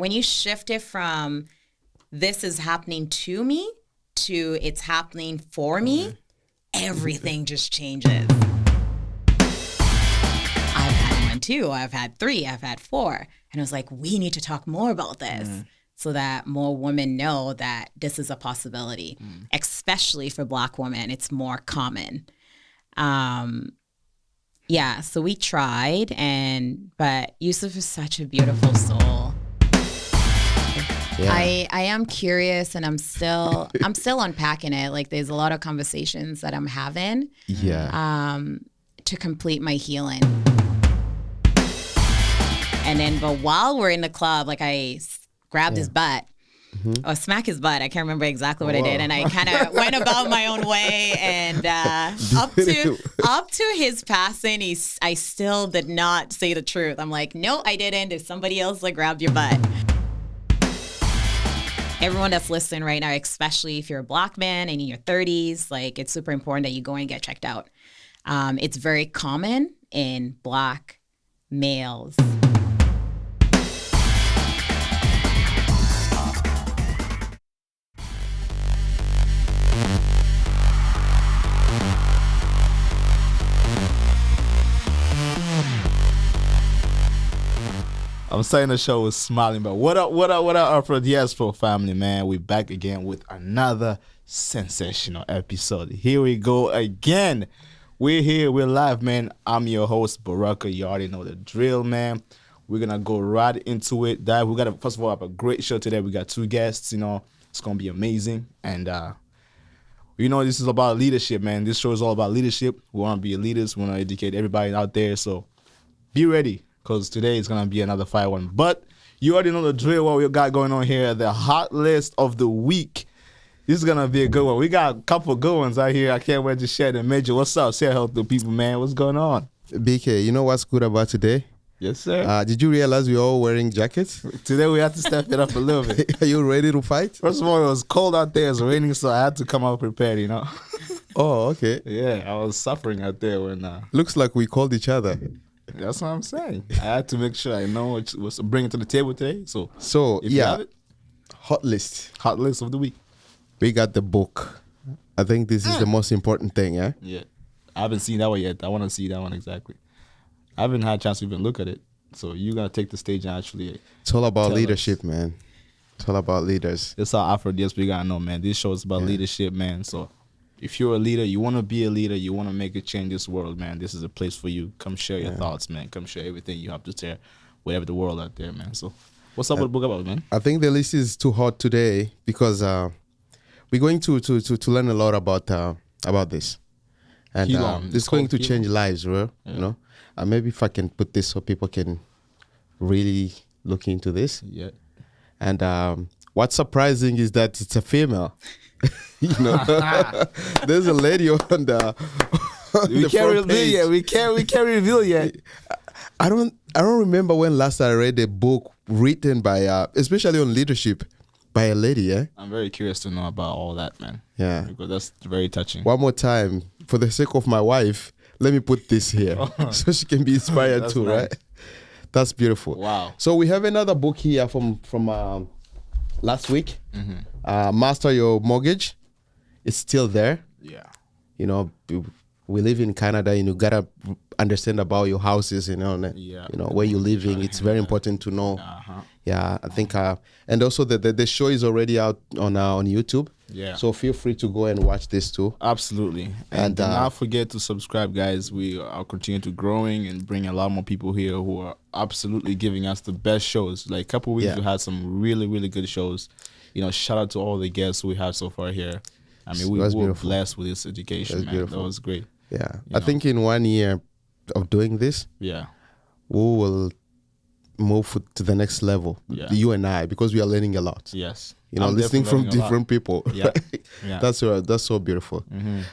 when you shift it from this is happening to me to it's happening for me, everything just changes. I've had 1, 2, I've had 3, I've had 4. And I was like, we need to talk more about this so that more women know that this is a possibility, especially for Black women. It's more common. Yeah, so we tried, but Yusuf is such a beautiful soul. Yeah. I am curious, and I'm still unpacking it. Like, there's a lot of conversations that I'm having. Yeah. To complete my healing. And then, but while we're in the club, like I grabbed his butt. Or smack his butt. I can't remember exactly what I did, and I kind of went about my own way. And up to his passing, I still did not say the truth. I'm like, no, I didn't. It's somebody else that grabbed your butt. Everyone that's listening right now, especially if you're a Black man and in your 30s, like it's super important that you go and get checked out. It's very common in Black males. I'm starting the show with smiling, but what up, Afrodiaspo family, man? We're back again with another sensational episode. Here we go again. We're here, we're live, man. I'm your host, Baraka. You already know the drill, man. We're going to go right into it. We got to, first of all, have a great show today. We got 2 guests, it's going to be amazing. And, this is about leadership, man. This show is all about leadership. We want to be leaders. We want to educate everybody out there. So be ready, because today is going to be another fire one. But you already know the drill, what we got going on here. The hot list of the week. This is going to be a good one. We got a couple of good ones out here. I can't wait to share them. Major, what's up? Say hello to the people, man. What's going on? BK, you know what's good about today? Yes, sir. Did you realize we're all wearing jackets? Today we had to step it up a little bit. Are you ready to fight? First of all, it was cold out there. It was raining, so I had to come out prepared, Oh, okay. Yeah, I was suffering out there when... Looks like we called each other. That's what I'm saying. I had to make sure I know what was bringing to the table today. So if you have it, hot list of the week. We got the book. I think this is the most important thing, yeah? Yeah. I haven't seen that one yet. I want to see that one exactly. I haven't had a chance to even look at it. So you got to take the stage and actually... It's all about leadership, man. It's all about leaders. It's all Afrodiaspo. We got to know, man. This show is about leadership, man. So if you're a leader, you want to be a leader, you want to make a change in this world, man, this is a place for you. Come share your thoughts, man. Come share everything you have to share with the world out there, man. So what's up with the book about, man? I think the list is too hot today because we're going to learn a lot about this. And this is going to change lives, right? Yeah. Maybe if I can put this so people can really look into this. Yeah. And what's surprising is that it's a female. There's a lady on the we can't reveal yet. We can't reveal yet. I don't remember when last I read a book written by especially on leadership by a lady. Yeah, I'm very curious to know about all that, man. Yeah, because that's very touching. One more time, for the sake of my wife, let me put this here so she can be inspired too, nice. Right? That's beautiful. Wow. So we have another book here from last week. Master Your Mortgage. It's still there. Yeah. We live in Canada, and you gotta understand about your houses, where you're living. It's very important to know. Yeah, I think, and also the show is already out on YouTube. Yeah. So feel free to go and watch this too. Absolutely. And do not forget to subscribe, guys. We are continuing to growing and bring a lot more people here who are absolutely giving us the best shows. Like a couple of weeks, we had some really, really good shows. Shout out to all the guests we had so far here. I mean, we were blessed with this education, man. Beautiful. That was great. Yeah. I think in 1 year of doing this, we will move to the next level. Yeah. You and I, because we are learning a lot. Yes. Listening from different people. Yeah. Yeah. That's so beautiful.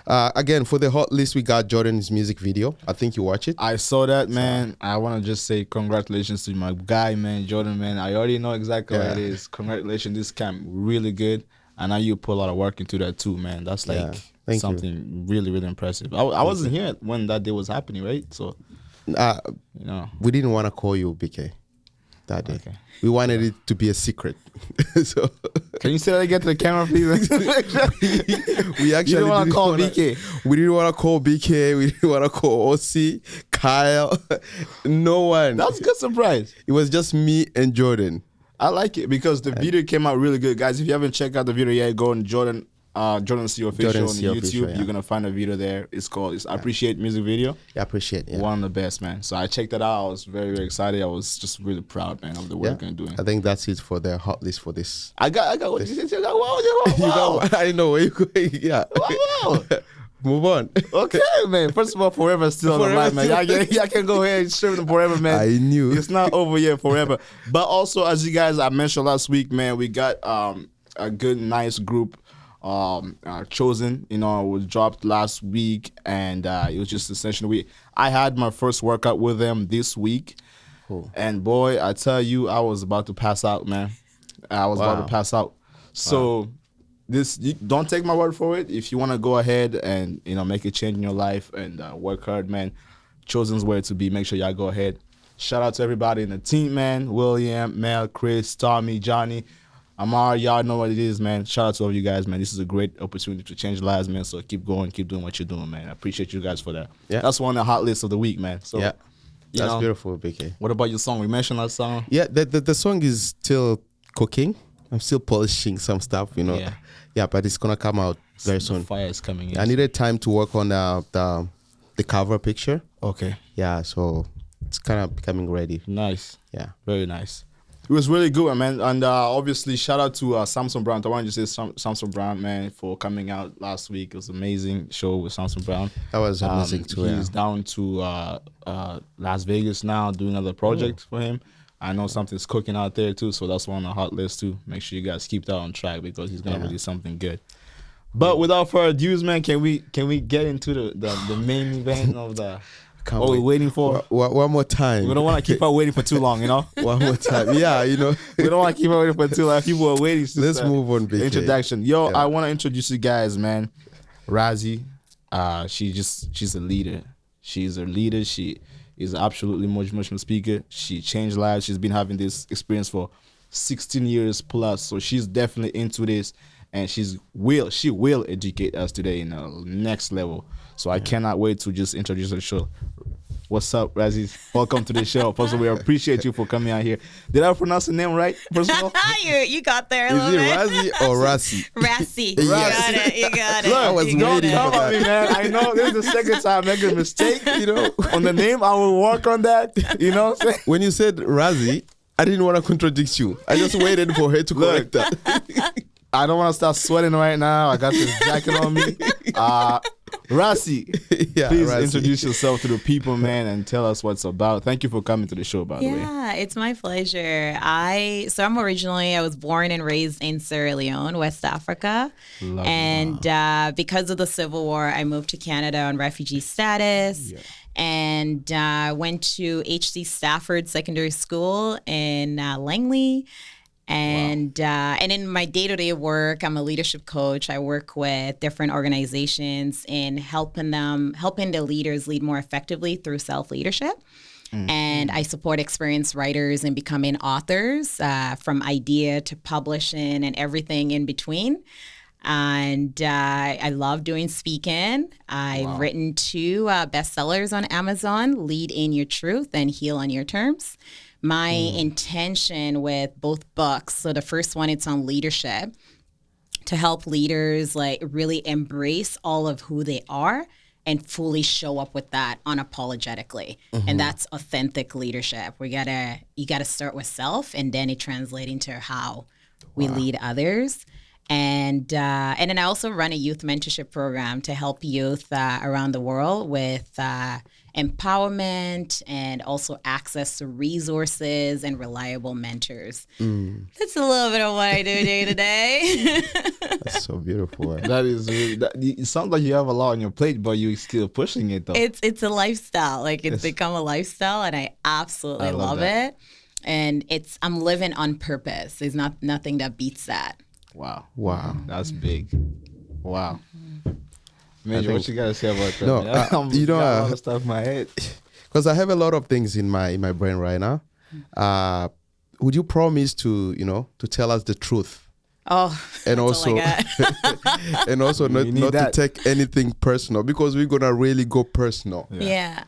Again, for the hot list, we got Jordan's music video. I think you watch it. I saw that, man. I want to just say congratulations to my guy, man, Jordan, man. I already know exactly what it is. Congratulations. This camp really good. And now you put a lot of work into that too, man. That's like something really, really impressive. I wasn't here when that day was happening, right? So, we didn't want to call you, BK. that day. Okay. We wanted it to be a secret. So can you say that again to the camera, please? We actually didn't want to call BK. We didn't want to call BK. We didn't want to call OC, Kyle. No one. That was a good surprise. It was just me and Jordan. I like it because the video came out really good, guys. If you haven't checked out the video yet, go on Jordan C Official on YouTube. You're gonna find a video there. It's called I Appreciate music video. Yeah, appreciate. Yeah. One of the best, man. So I checked that out. I was very, very excited. I was just really proud, man, of the work I'm doing. I think that's it for the hot list for this. I got what you said. Wow. I know where you're going. Yeah. Wow. Move on. Okay, man. First of all, Forever still on the line, man. I can go ahead and stream them Forever, man. I knew. It's not over yet, Forever. But also, as you guys I mentioned last week, man, we got a good, nice group chosen. You know, it was dropped last week, and it was just essentially I had my first workout with them this week. Cool. And boy, I tell you, I was about to pass out, man. I was about to pass out. So don't take my word for it. If you want to go ahead and make a change in your life and work hard, man, Chosen's where to be. Make sure y'all go ahead. Shout out to everybody in the team, man. William, Mel, Chris, Tommy, Johnny, Amar. Y'all know what it is, man. Shout out to all of you guys, man. This is a great opportunity to change lives, man. So keep going, keep doing what you're doing, man. I appreciate you guys for that. Yeah, that's one of the hot lists of the week, man. So yeah, that's beautiful, BK. What about your song? We mentioned that song. Yeah, the song is still cooking. I'm still polishing some stuff, Yeah, but it's gonna come out very soon. The fire is coming in. I needed time to work on the cover picture. Okay. Yeah, so it's kind of becoming ready. Nice. Yeah. Very nice. It was really good, man. And obviously, shout out to Samson Brown. I wanted to say Samson Brown, man, for coming out last week. It was an amazing show with Samson Brown. That was amazing too. He's down to Las Vegas now, doing another project for him. I know something's cooking out there too, so that's one on the hot list too. Make sure you guys keep that on track because he's gonna release something good. But without further ado, man, can we get into the main event of the what we're waiting for? One more time. We don't want to keep her waiting for too long, One more time. Yeah, we don't want to keep her waiting for too long. People are waiting. Let's move on, BK. Introduction. I want to introduce you guys, man. RASIE, she's a leader. She's a leader. She is absolutely motivational speaker. She changed lives. She's been having this experience for 16 years plus. So she's definitely into this, and she will educate us today in the next level. So I cannot wait to just introduce her show. What's up, RASIE? Welcome to the show. First of all, we appreciate you for coming out here. Did I pronounce the name right? First of all, you got there. Is it RASIE or RASIE? RASIE. You got it. You got it. Look, I was waiting for that. Me, man. I know this is the second time I make a mistake. On the name, I will work on that. When you said RASIE, I didn't want to contradict you. I just waited for her to correct that. I don't want to start sweating right now. I got this jacket on me. RASIE, please introduce yourself to the people, man, and tell us what's about. Thank you for coming to the show, by the way. Yeah, it's my pleasure. I was born and raised in Sierra Leone, West Africa. Because of the Civil War, I moved to Canada on refugee status. Yeah. And went to HC Stafford Secondary School in Langley. And in my day-to-day work, I'm a leadership coach. I work with different organizations in helping the leaders lead more effectively through self-leadership. Mm-hmm. And I support experienced writers in becoming authors, from idea to publishing and everything in between. And I love doing speaking. I've written 2 bestsellers on Amazon, Lead in Your Truth and Heal on Your Terms. My intention with both books, so the first one, it's on leadership, to help leaders really embrace all of who they are and fully show up with that unapologetically. Mm-hmm. And that's authentic leadership. You gotta start with self, and then it translates into how we lead others. And then I also run a youth mentorship program to help youth around the world with empowerment and also access to resources and reliable mentors. That's a little bit of what I do day to day. That's so beautiful. That is it sounds like you have a lot on your plate, but you're still pushing it though. It's a lifestyle. It's become a lifestyle, and I absolutely love it. And I'm living on purpose. There's nothing that beats that. Wow. That's big. Wow. Major, what you gotta say about that? No, got a lot of stuff in my head. Because I have a lot of things in my brain right now. would you promise to, to tell us the truth? Oh, and also and also not to take anything personal, because we're gonna really go personal. Yeah.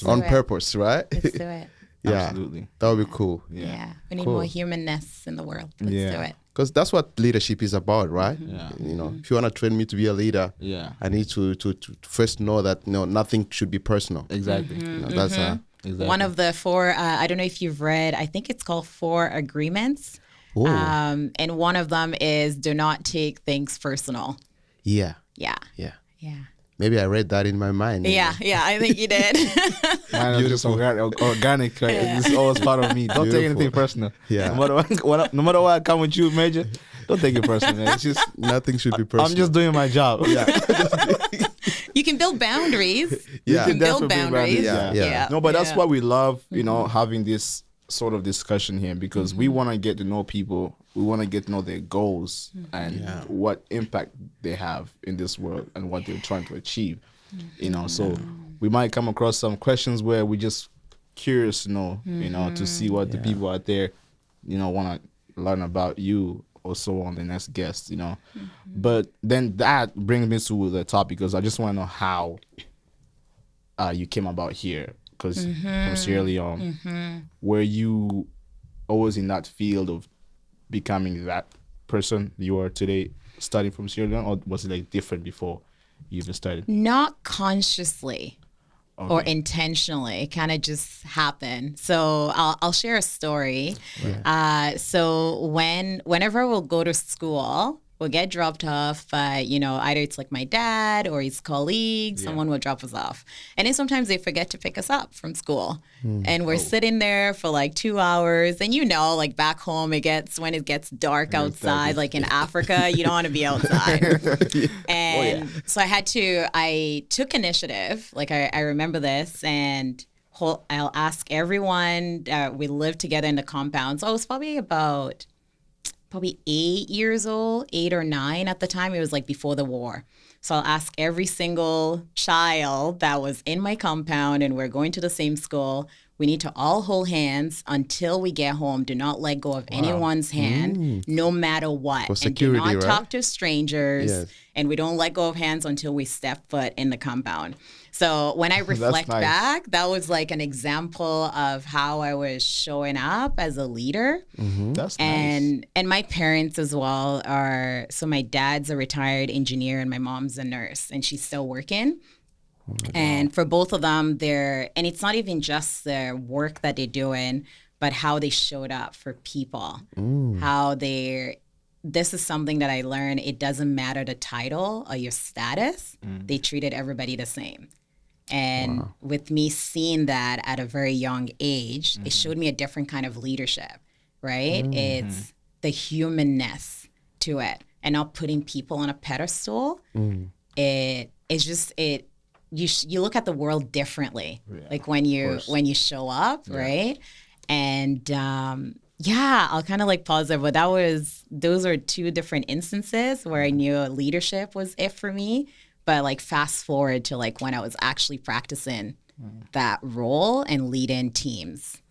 On purpose, right? Let's do it. Yeah, absolutely. That would be cool. Yeah. We need more humanness in the world. Let's do it. Because that's what leadership is about, right? Yeah. If you want to train me to be a leader, I need to first know that nothing should be personal. Exactly. That's exactly. One of the 4. I don't know if you've read. I think it's called 4 Agreements. And one of them is do not take things personal. Yeah. Maybe I read that in my mind. Yeah, I think you did. Mine is just organic. Right? It's always part of me. Don't take anything personal. Yeah. No matter what I come with you, Major, don't take it personal, man. It's just nothing should be personal. I'm just doing my job. Yeah. You can build boundaries. Yeah. You can build boundaries. Yeah. No, but that's why we love, having this sort of discussion here, because we want to get to know people. We want to get to know their goals and what impact they have in this world and what they're trying to achieve. So we might come across some questions where we're just curious to know, to see what the people out there, want to learn about you, or so on, the next guest, But then that brings me to the topic, because I just want to know how you came about here. Because from Sierra Leone, were you always in that field of becoming that person you are today, starting from Sierra Leone, or was it like different before you even started? Not consciously or intentionally. It kind of just happened. So I'll share a story. So whenever we'll go to school, we'll get dropped off by, either it's like my dad or his colleague, someone will drop us off. And then sometimes they forget to pick us up from school. And we're sitting there for like 2 hours. And like back home, when it gets dark outside, like in Africa, you don't want to be outside. And so I took initiative. Like I remember this, and I'll ask everyone. We lived together in the compound. So I was probably 8 years old, 8 or 9 at the time. It was like before the war. So I'll ask every single child that was in my compound, and we're going to the same school. We need to all hold hands until we get home. Do not let go of anyone's hand, no matter what. For security, and do not right? talk to strangers. Yes. And we don't let go of hands until we step foot in the compound. So when I reflect back, that was like an example of how I was showing up as a leader. That's nice. And my parents as well so my dad's a retired engineer and my mom's a nurse, and she's still working. And for both of them, and it's not even just their work that they're doing, but how they showed up for people, this is something that I learned. It doesn't matter the title or your status. They treated everybody the same. And with me seeing that at a very young age, it showed me a different kind of leadership, right? It's the humanness to it, and not putting people on a pedestal. It's just you look at the world differently, like when you show up, right? And I'll kind of like pause there, but those are 2 different instances where I knew leadership was it for me. But like fast forward to like when I was actually practicing that role and leading teams.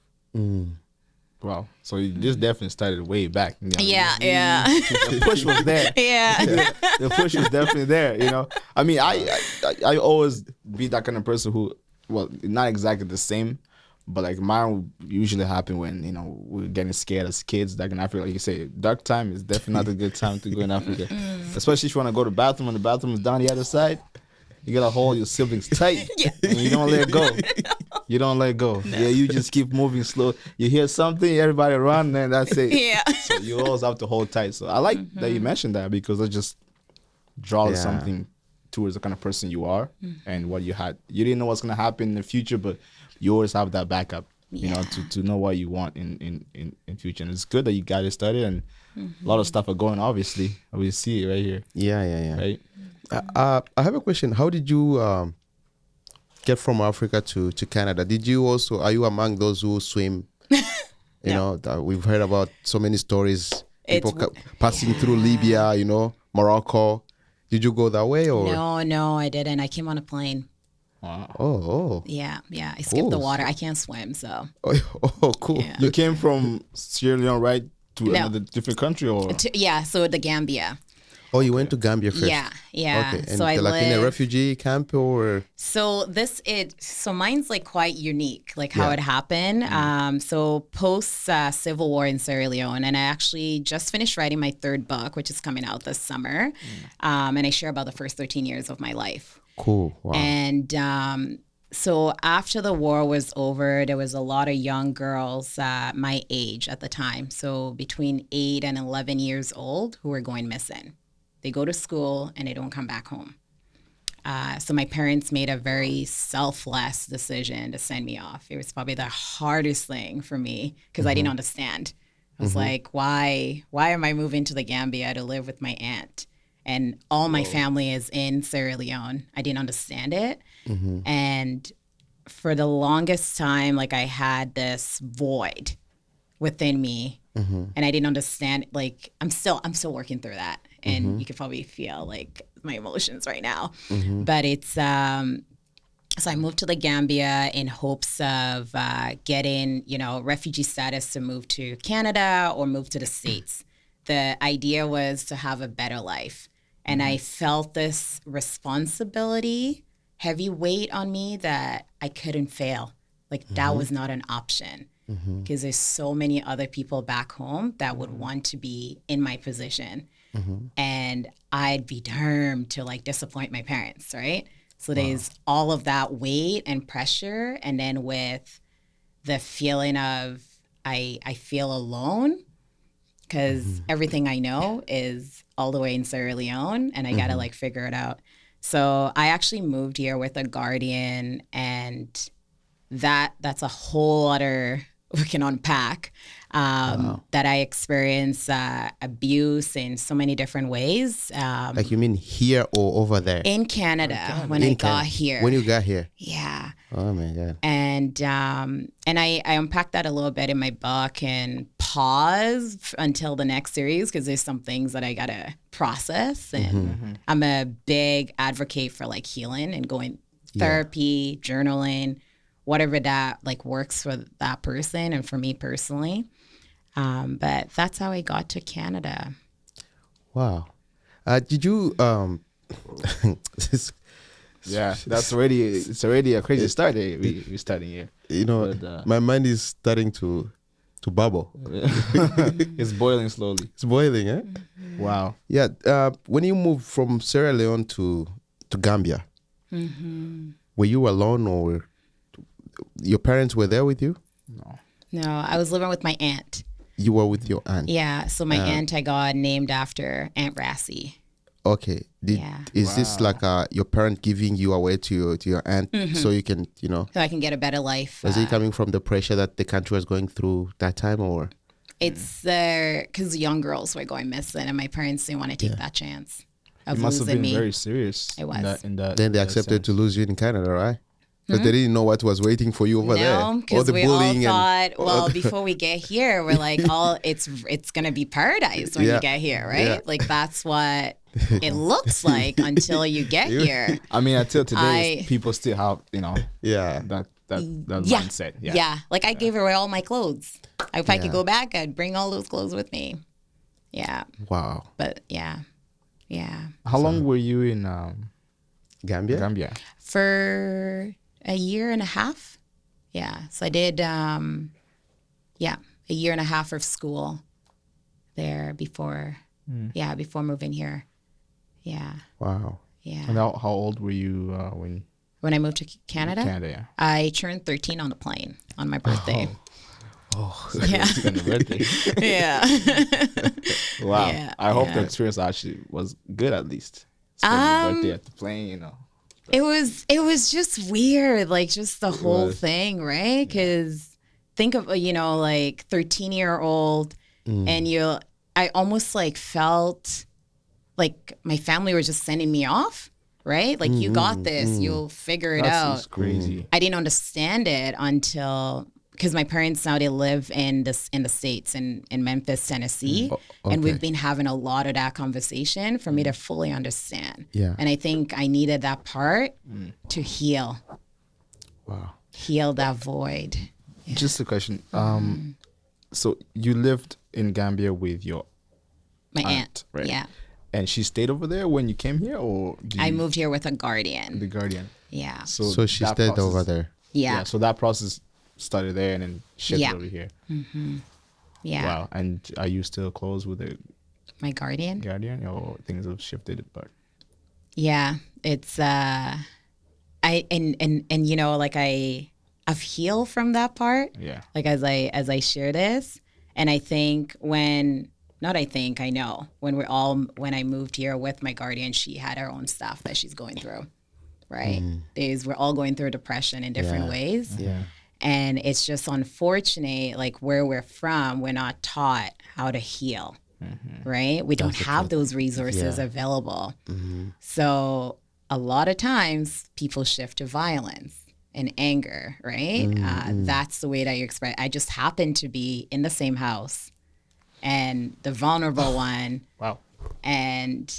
Wow. So this definitely started way back. Yeah. The push was there. The push was definitely there, I mean, I always be that kind of person who, well, not exactly the same, but like mine would usually happen when, we're getting scared as kids. Like in Africa, like you say, dark time is definitely not a good time to go in Africa. Especially if you want to go to the bathroom and the bathroom is down the other side. You gotta hold your siblings tight and you don't let go. You don't let go. No. Yeah, you just keep moving slow. You hear something, everybody run, and that's it. Yeah. So you always have to hold tight. So I like that you mentioned that, because it just draws something towards the kind of person you are and what you had. You didn't know what's gonna happen in the future, but you always have that backup, to know what you want in future. And it's good that you got it started, and a lot of stuff are going, obviously. We see it right here. Yeah. Right? I have a question. How did you get from Africa to Canada? Are you among those who swim? We've heard about so many stories. People passing through Libya, Morocco. Did you go that way or? No, I didn't. I came on a plane. Wow. Oh. Yeah. I skipped the water. I can't swim, so. Oh, cool. Yeah. You came from Sierra Leone, right, to No. another different country, or? So the Gambia. Oh, you went to Gambia first. Yeah. Okay, and so I like in a live. refugee camp or? So mine's like quite unique, like how it happened. So post Civil War in Sierra Leone, and I actually just finished writing my 3rd book, which is coming out this summer, and I share about the first 13 years of my life. Cool. Wow. And so after the war was over, there was a lot of young girls my age at the time, so between 8 and 11 years old, who were going missing. They go to school and they don't come back home. So my parents made a very selfless decision to send me off. It was probably the hardest thing for me because I didn't understand. I was like, why am I moving to the Gambia to live with my aunt? And all my family is in Sierra Leone. I didn't understand it. And for the longest time, like I had this void within me and I didn't understand, like I'm still working through that. And you can probably feel like my emotions right now. But it's, so I moved to the Gambia in hopes of getting, refugee status to move to Canada or move to the States. The idea was to have a better life. And I felt this responsibility, heavy weight on me that I couldn't fail. Like that was not an option. Because there's so many other people back home that would want to be in my position. And I'd be determined to like disappoint my parents, right? So there's all of that weight and pressure. And then with the feeling of I feel alone because everything I know is all the way in Sierra Leone and I got to like figure it out. So I actually moved here with a guardian and that's a whole other we can unpack that I experienced abuse in so many different ways. Like you mean here or over there? In Canada, when I got here. When you got here? Yeah. Oh my God. And I unpacked that a little bit in my book and pause until the next series because there's some things that I gotta process. And I'm a big advocate for like healing and going therapy, journaling, whatever that like works for that person and for me personally. But that's how I got to Canada. Wow. Did you yeah, it's already a crazy start we're starting here. You know, but, my mind is starting to bubble. It's boiling slowly. It's boiling, eh? Wow. Yeah. When you moved from Sierra Leone to Gambia, were you alone or your parents were there with you? No, I was living with my aunt. You were with your aunt? Yeah, so my aunt I got named after Aunt RASIE. Okay. Is this like your parent giving you away to your aunt so you can, so I can get a better life? Was it coming from the pressure that the country was going through that time or? It's because young girls were going missing and my parents didn't want to take that chance of it must have losing been me. very serious. It was. Then they accepted to lose you in Canada, right? Because they didn't know what was waiting for you over there. No, because we all thought, before we get here, we're like, it's going to be paradise when you get here, right? Yeah. Like, that's what it looks like until you get here. I mean, until today, people still have, that mindset. Yeah. Like, I gave away all my clothes. If I could go back, I'd bring all those clothes with me. Yeah. Wow. But, yeah. How long were you in Gambia? For a year and a half. Yeah. So I did, a year and a half of school there before moving here. Yeah. Wow. Yeah. And how old were you when I moved to Canada? Canada, yeah. I turned 13 on the plane on my birthday. Yeah. Birthday. Yeah. Wow. Yeah, I hope the experience actually was good at least. Spending your birthday at the plane, It was just weird, like just the whole thing, right? Because think of, like 13-year-old and I almost like felt like my family were just sending me off, right? Like you got this, you'll figure it out. That's crazy. I didn't understand it until, because my parents now, they live in the States in Memphis, Tennessee. And we've been having a lot of that conversation for me to fully understand. Yeah. And I think I needed that part to heal. Wow. Heal that void. Yeah. Just a question. So you lived in Gambia with your My aunt, right? yeah. And she stayed over there when you came here, or I moved here with a guardian. the guardian? Yeah. So she that stayed over process- there. Yeah. So that process started there and then shifted Yeah. over here. Yeah. Wow. And are you still close with the My guardian? guardian, or things have shifted? But Yeah. It's and you know, like I've healed from that part. yeah. Like as I share this. And I think I know when I moved here with my guardian, she had her own stuff that she's going through. Right. We're all going through depression in different ways. Yeah. And it's just unfortunate, like where we're from, we're not taught how to heal. Right. We don't have those resources available. So a lot of times people shift to violence and anger, right? That's the way that you express. I just happened to be in the same house and the vulnerable one. Wow. And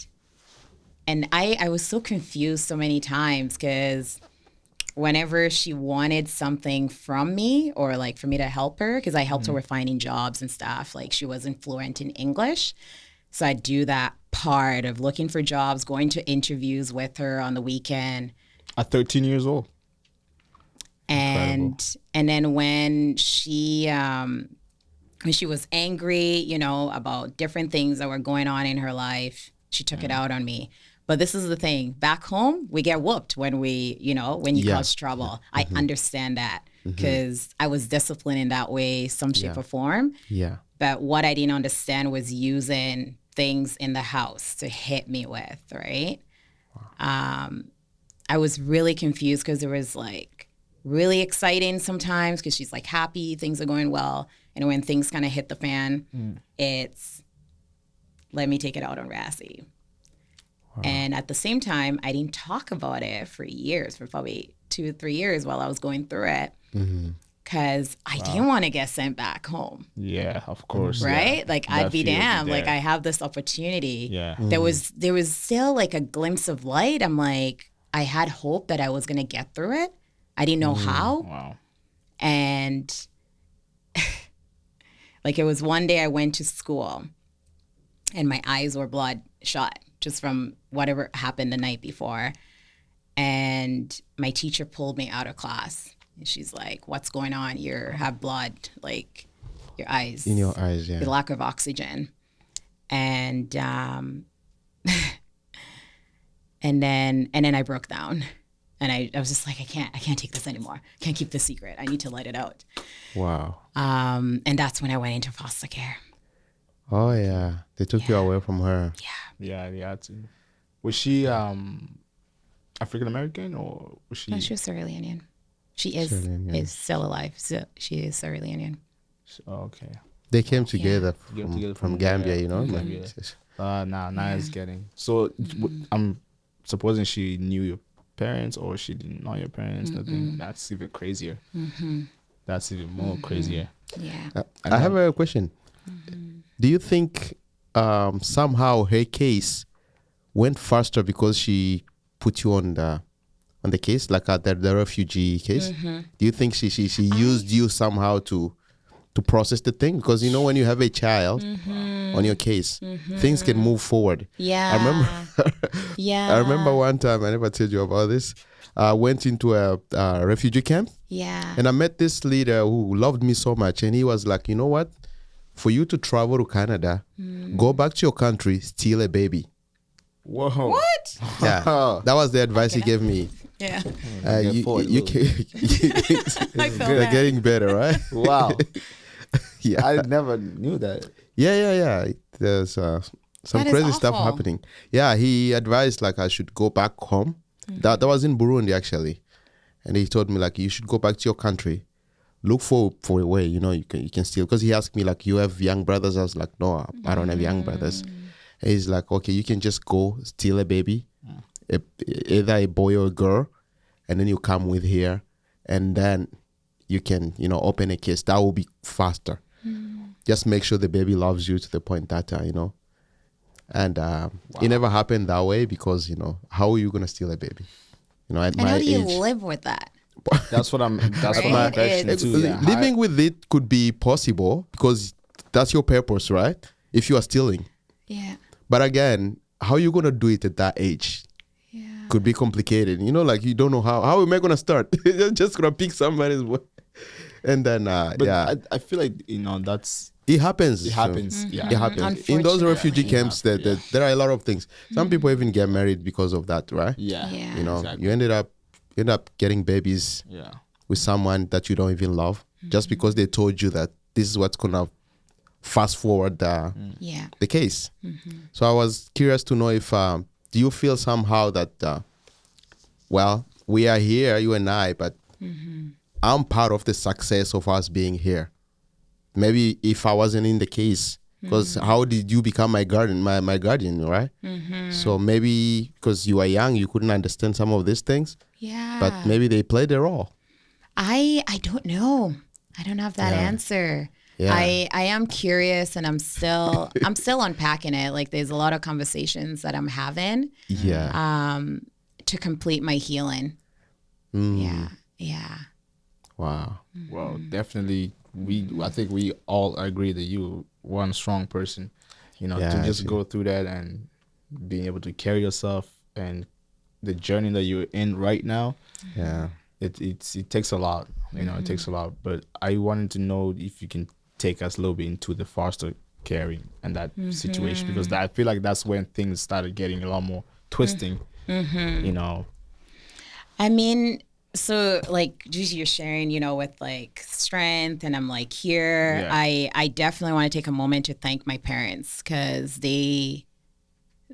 I was so confused so many times because whenever she wanted something from me or like for me to help her, because I helped her with finding jobs and stuff, like she wasn't fluent in English. So I'd do that part of looking for jobs, going to interviews with her on the weekend. At 13 years old. And then when she was angry, you know, about different things that were going on in her life, she took it out on me. But this is the thing. Back home, we get whooped when you cause trouble. I understand that because I was disciplined in that way, some shape or form. Yeah. But what I didn't understand was using things in the house to hit me with, right? I was really confused because there was like really exciting sometimes because she's like happy, things are going well. And when things kind of hit the fan, it's let me take it out on RASIE. Wow. And at the same time, I didn't talk about it for years, for probably 2 or 3 years while I was going through it. Because I didn't want to get sent back home. Yeah, of course. Right? Yeah. Like, I'd be damned. Like, I have this opportunity. Yeah. There was still like a glimpse of light. I'm like, I had hope that I was going to get through it. I didn't know how. Wow. And like, it was one day I went to school and my eyes were bloodshot just from whatever happened the night before. And my teacher pulled me out of class. And she's like, what's going on? You have blood, like your eyes. In your eyes, yeah. The lack of oxygen. And and then I broke down. And I was just like, I can't take this anymore. I can't keep this secret. I need to let it out. Wow. And that's when I went into foster care. Oh, yeah. They took you away from her. Yeah, they had to. Was she African American or was she? No, she was Sierra Leonean. She is still alive. So she is Sierra Leonean. Oh, okay. They came together from Gambia, you know? Now it's getting. So I'm supposing she knew your parents or she didn't know your parents. Nothing. That's even crazier. That's even more crazier. Yeah. I have a question. Do you think somehow her case went faster because she put you on the case, like the refugee case? Do you think she used you somehow to process the thing? Because, you know, when you have a child on your case, things can move forward. Yeah. I remember I remember one time, I never told you about this. I went into a refugee camp. Yeah. And I met this leader who loved me so much. And he was like, you know what? For you to travel to Canada, go back to your country, steal a baby. Whoa. What? Yeah. That was the advice he gave me. Yeah. You can, I felt they're that. getting better, right? Wow. Yeah. I never knew that. Yeah. There's some That is crazy stuff awful. happening. Yeah, he advised like I should go back home. That was in Burundi actually, and he told me like you should go back to your country, look for a way. You know, you can steal. Because he asked me like, you have young brothers? I was like, no, I don't have young brothers. And he's like, okay, you can just go steal a baby, either a boy or a girl, and then you come with here, and then you can, you know, open a case. That will be faster. Just make sure the baby loves you to the point that, you know. And it never happened that way because, you know, how are you going to steal a baby? You know, at And my how do you age. live with that? That's what my question too. Yeah. Living with it could be possible because that's your purpose, right? If you are stealing. Yeah. But again, how you gonna do it at that age? Yeah. Could be complicated. You know, like you don't know how am I gonna start? You're just gonna pick somebody's boy. And then I feel like that's it happens. It happens. Mm-hmm. Yeah. It happens. In those refugee camps that there are a lot of things. Some people even get married because of that, right? Yeah. You know, you end up getting babies with someone that you don't even love just because they told you that this is what's gonna fast forward the case. So I was curious to know if do you feel somehow that well, we are here, you and I, but I'm part of the success of us being here. Maybe if I wasn't in the case, because how did you become my guardian, my guardian, right? So maybe because you were young, you couldn't understand some of these things. Yeah. But maybe they played a role. I don't know. I don't have that answer. Yeah. I am curious, and I'm still unpacking it. Like, there's a lot of conversations that I'm having. Yeah. To complete my healing. Yeah. Wow. Well, definitely. I think we all agree that you one strong person, to just go through that and being able to carry yourself and the journey that you're in right now. Yeah. It takes a lot, it takes a lot. But I wanted to know if you can take us a little bit into the foster caring and that situation, because I feel like that's when things started getting a lot more twisting, I mean, so like just you're sharing, with like strength, and I'm like here. Yeah. I definitely want to take a moment to thank my parents because they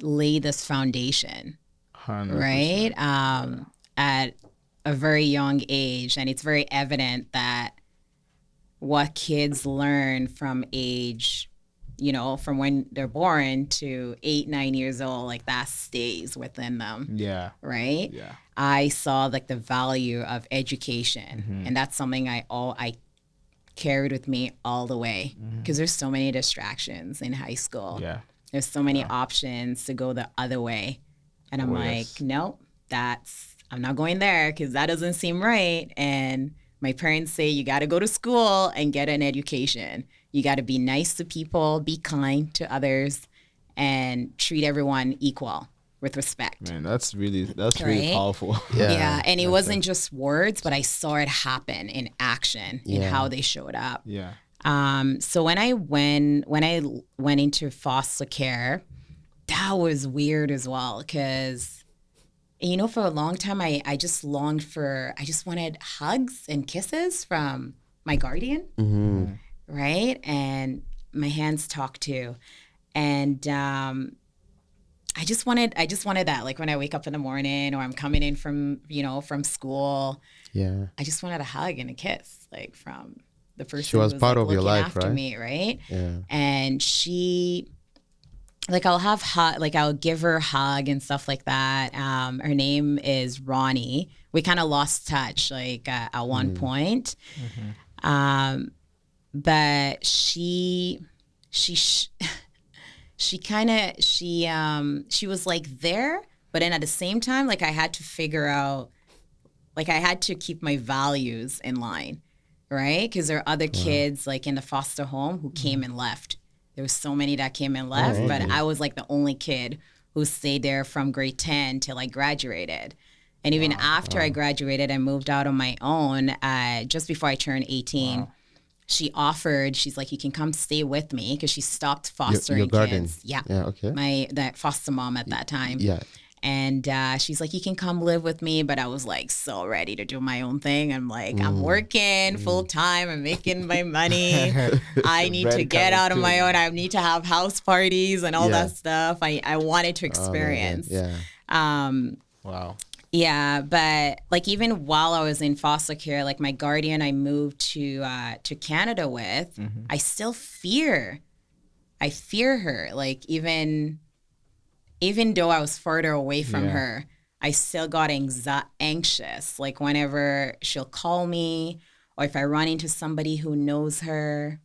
lay this foundation, 100%. right? At a very young age, and it's very evident that what kids learn from age, from when they're born to 8, 9 years old, like that stays within them. Yeah. Right? Yeah. I saw like the value of education, and that's something I carried with me all the way, because there's so many distractions in high school. Yeah. There's so many options to go the other way, and I'm nope, I'm not going there because that doesn't seem right. And my parents say you got to go to school and get an education. You got to be nice to people, be kind to others, and treat everyone equal with respect. Man, that's really powerful. Yeah. And it wasn't just words, but I saw it happen in action in how they showed up. Yeah. So when I went into foster care, that was weird as well, because for a long time I just wanted hugs and kisses from my guardian, right? And my hands talk too, and I just wanted that. Like when I wake up in the morning, or I'm coming in from school, I just wanted a hug and a kiss, like from the person she was who was part like, of your looking life, after right? me, right? Yeah. And she, like, I'll give her a hug and stuff like that. Her name is Ronnie. We kind of lost touch, like at one point. But she was like there, but then at the same time, like I had to figure out, like I had to keep my values in line, right? Because there are other kids like in the foster home who came and left. There was so many that came and left, but I was like the only kid who stayed there from grade 10 till I graduated. And even after I graduated and moved out on my own, just before I turned 18, she's like, you can come stay with me, because she stopped fostering your garden. kids. Yeah. Yeah, okay. That foster mom at that time. Yeah. And she's like, you can come live with me. But I was like so ready to do my own thing. I'm like, I'm working full time. I'm making my money. I need to get out on my own. I need to have house parties and all that stuff. I wanted to experience. Wow. Yeah, but like even while I was in foster care, like my guardian I moved to Canada with, I still fear. I fear her. Like even though I was further away from her, I still got anxious. Like whenever she'll call me, or if I run into somebody who knows her,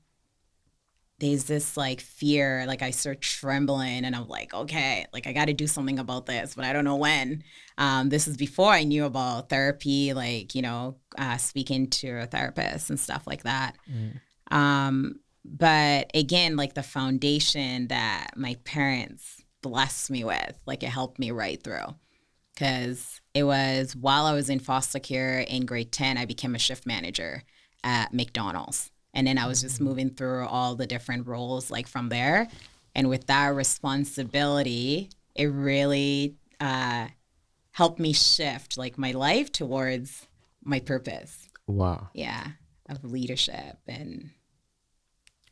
there's this like fear, like I start trembling and I'm like, okay, like I got to do something about this, but I don't know when. This is before I knew about therapy, like, you know, speaking to a therapist and stuff like that. But again, like the foundation that my parents blessed me with, like it helped me right through. Because it was while I was in foster care in grade 10, I became a shift manager at McDonald's. And then I was just moving through all the different roles like from there. And with that responsibility, it really helped me shift like my life towards my purpose. Wow. Yeah, of leadership and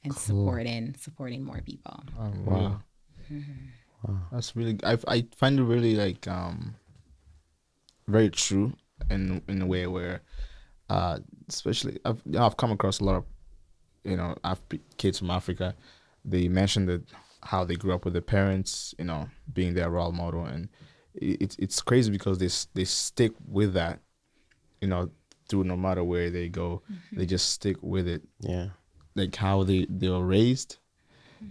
Cool. supporting more people. Oh, Wow. wow. That's really. I find it really like very true in a way where, especially I've come across a lot of, you know, kids from Africa. They mentioned that how they grew up with their parents, you know, being their role model, and it's crazy because they stick with that, you know, through no matter where they go, they just stick with it. Yeah. Like how they were raised.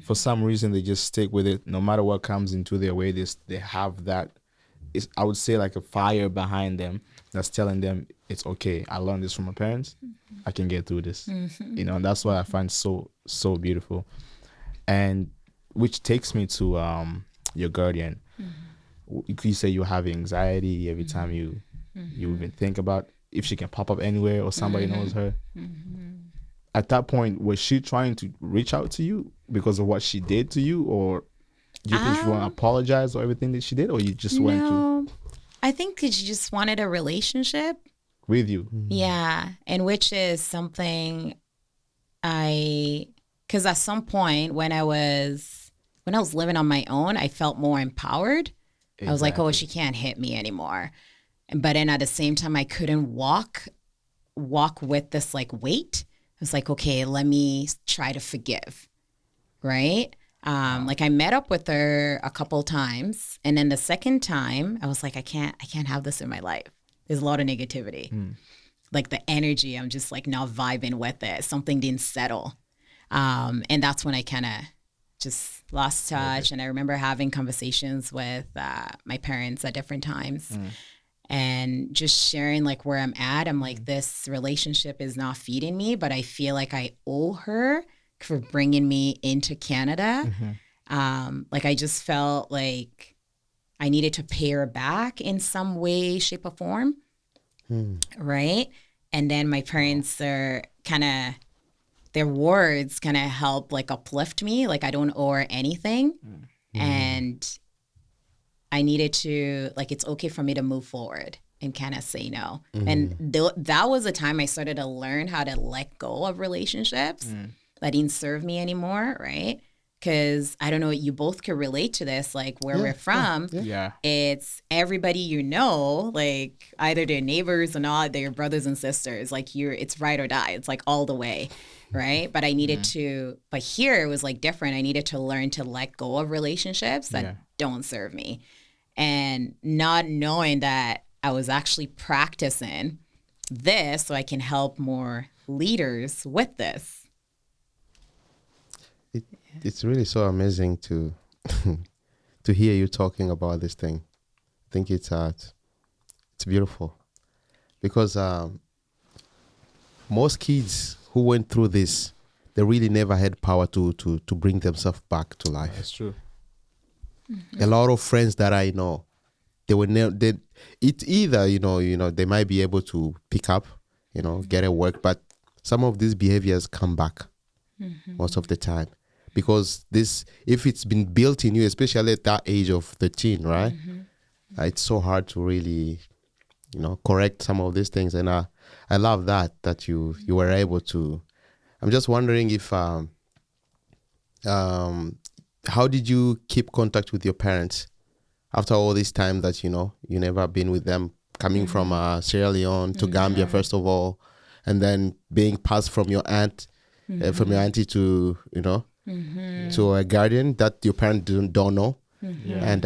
For some reason, they just stick with it. No matter what comes into their way, they have that. I would say like a fire behind them that's telling them it's okay. I learned this from my parents. I can get through this. You know, and that's what I find so beautiful. And which takes me to your guardian. You say you have anxiety every time you even think about if she can pop up anywhere or somebody knows her. At that point, was she trying to reach out to you because of what she did to you, or do you think she want to apologize for everything that she did, or you just went to? I think she just wanted a relationship with you. Yeah, and which is something because at some point when I was living on my own, I felt more empowered. Exactly. I was like, oh, she can't hit me anymore. But then at the same time, I couldn't walk with this like weight. I was like, okay, let me try to forgive, right? Like I met up with her a couple times, and then the second time I was like, I can't have this in my life. There's a lot of negativity. Like the energy, I'm just like not vibing with it. Something didn't settle. And that's when I kind of just lost touch. Okay. And I remember having conversations with my parents at different times. And just sharing like where I'm at. I'm like, this relationship is not feeding me, but I feel like I owe her for bringing me into Canada. Like I just felt like I needed to pay her back in some way, shape, or form. Right? And then my parents are their words kind of help like uplift me. Like I don't owe her anything. And I needed to, like, it's okay for me to move forward and kind of say no. And that was the time I started to learn how to let go of relationships that didn't serve me anymore, right? Because I don't know, you both could relate to this, like where we're from. It's everybody you know, like either they're neighbors or not, they're your brothers and sisters. Like it's ride or die. It's like all the way, right? But I needed to, but here it was like different. I needed to learn to let go of relationships that don't serve me. And not knowing that I was actually practicing this so I can help more leaders with this. It's really so amazing to to hear you talking about this thing. I think it's beautiful because most kids who went through this, they really never had power to bring themselves back to life. That's true. A lot of friends that I know, they were either they might be able to pick up, get a work, but some of these behaviors come back most of the time because if it's been built in you, especially at that age of 13, right? It's so hard to really, correct some of these things, and I love that you were able to. I'm just wondering if how did you keep contact with your parents after all this time that you never been with them, coming from Sierra Leone to Gambia first of all, and then being passed from your aunt, from your auntie to to a guardian that your parents don't know, and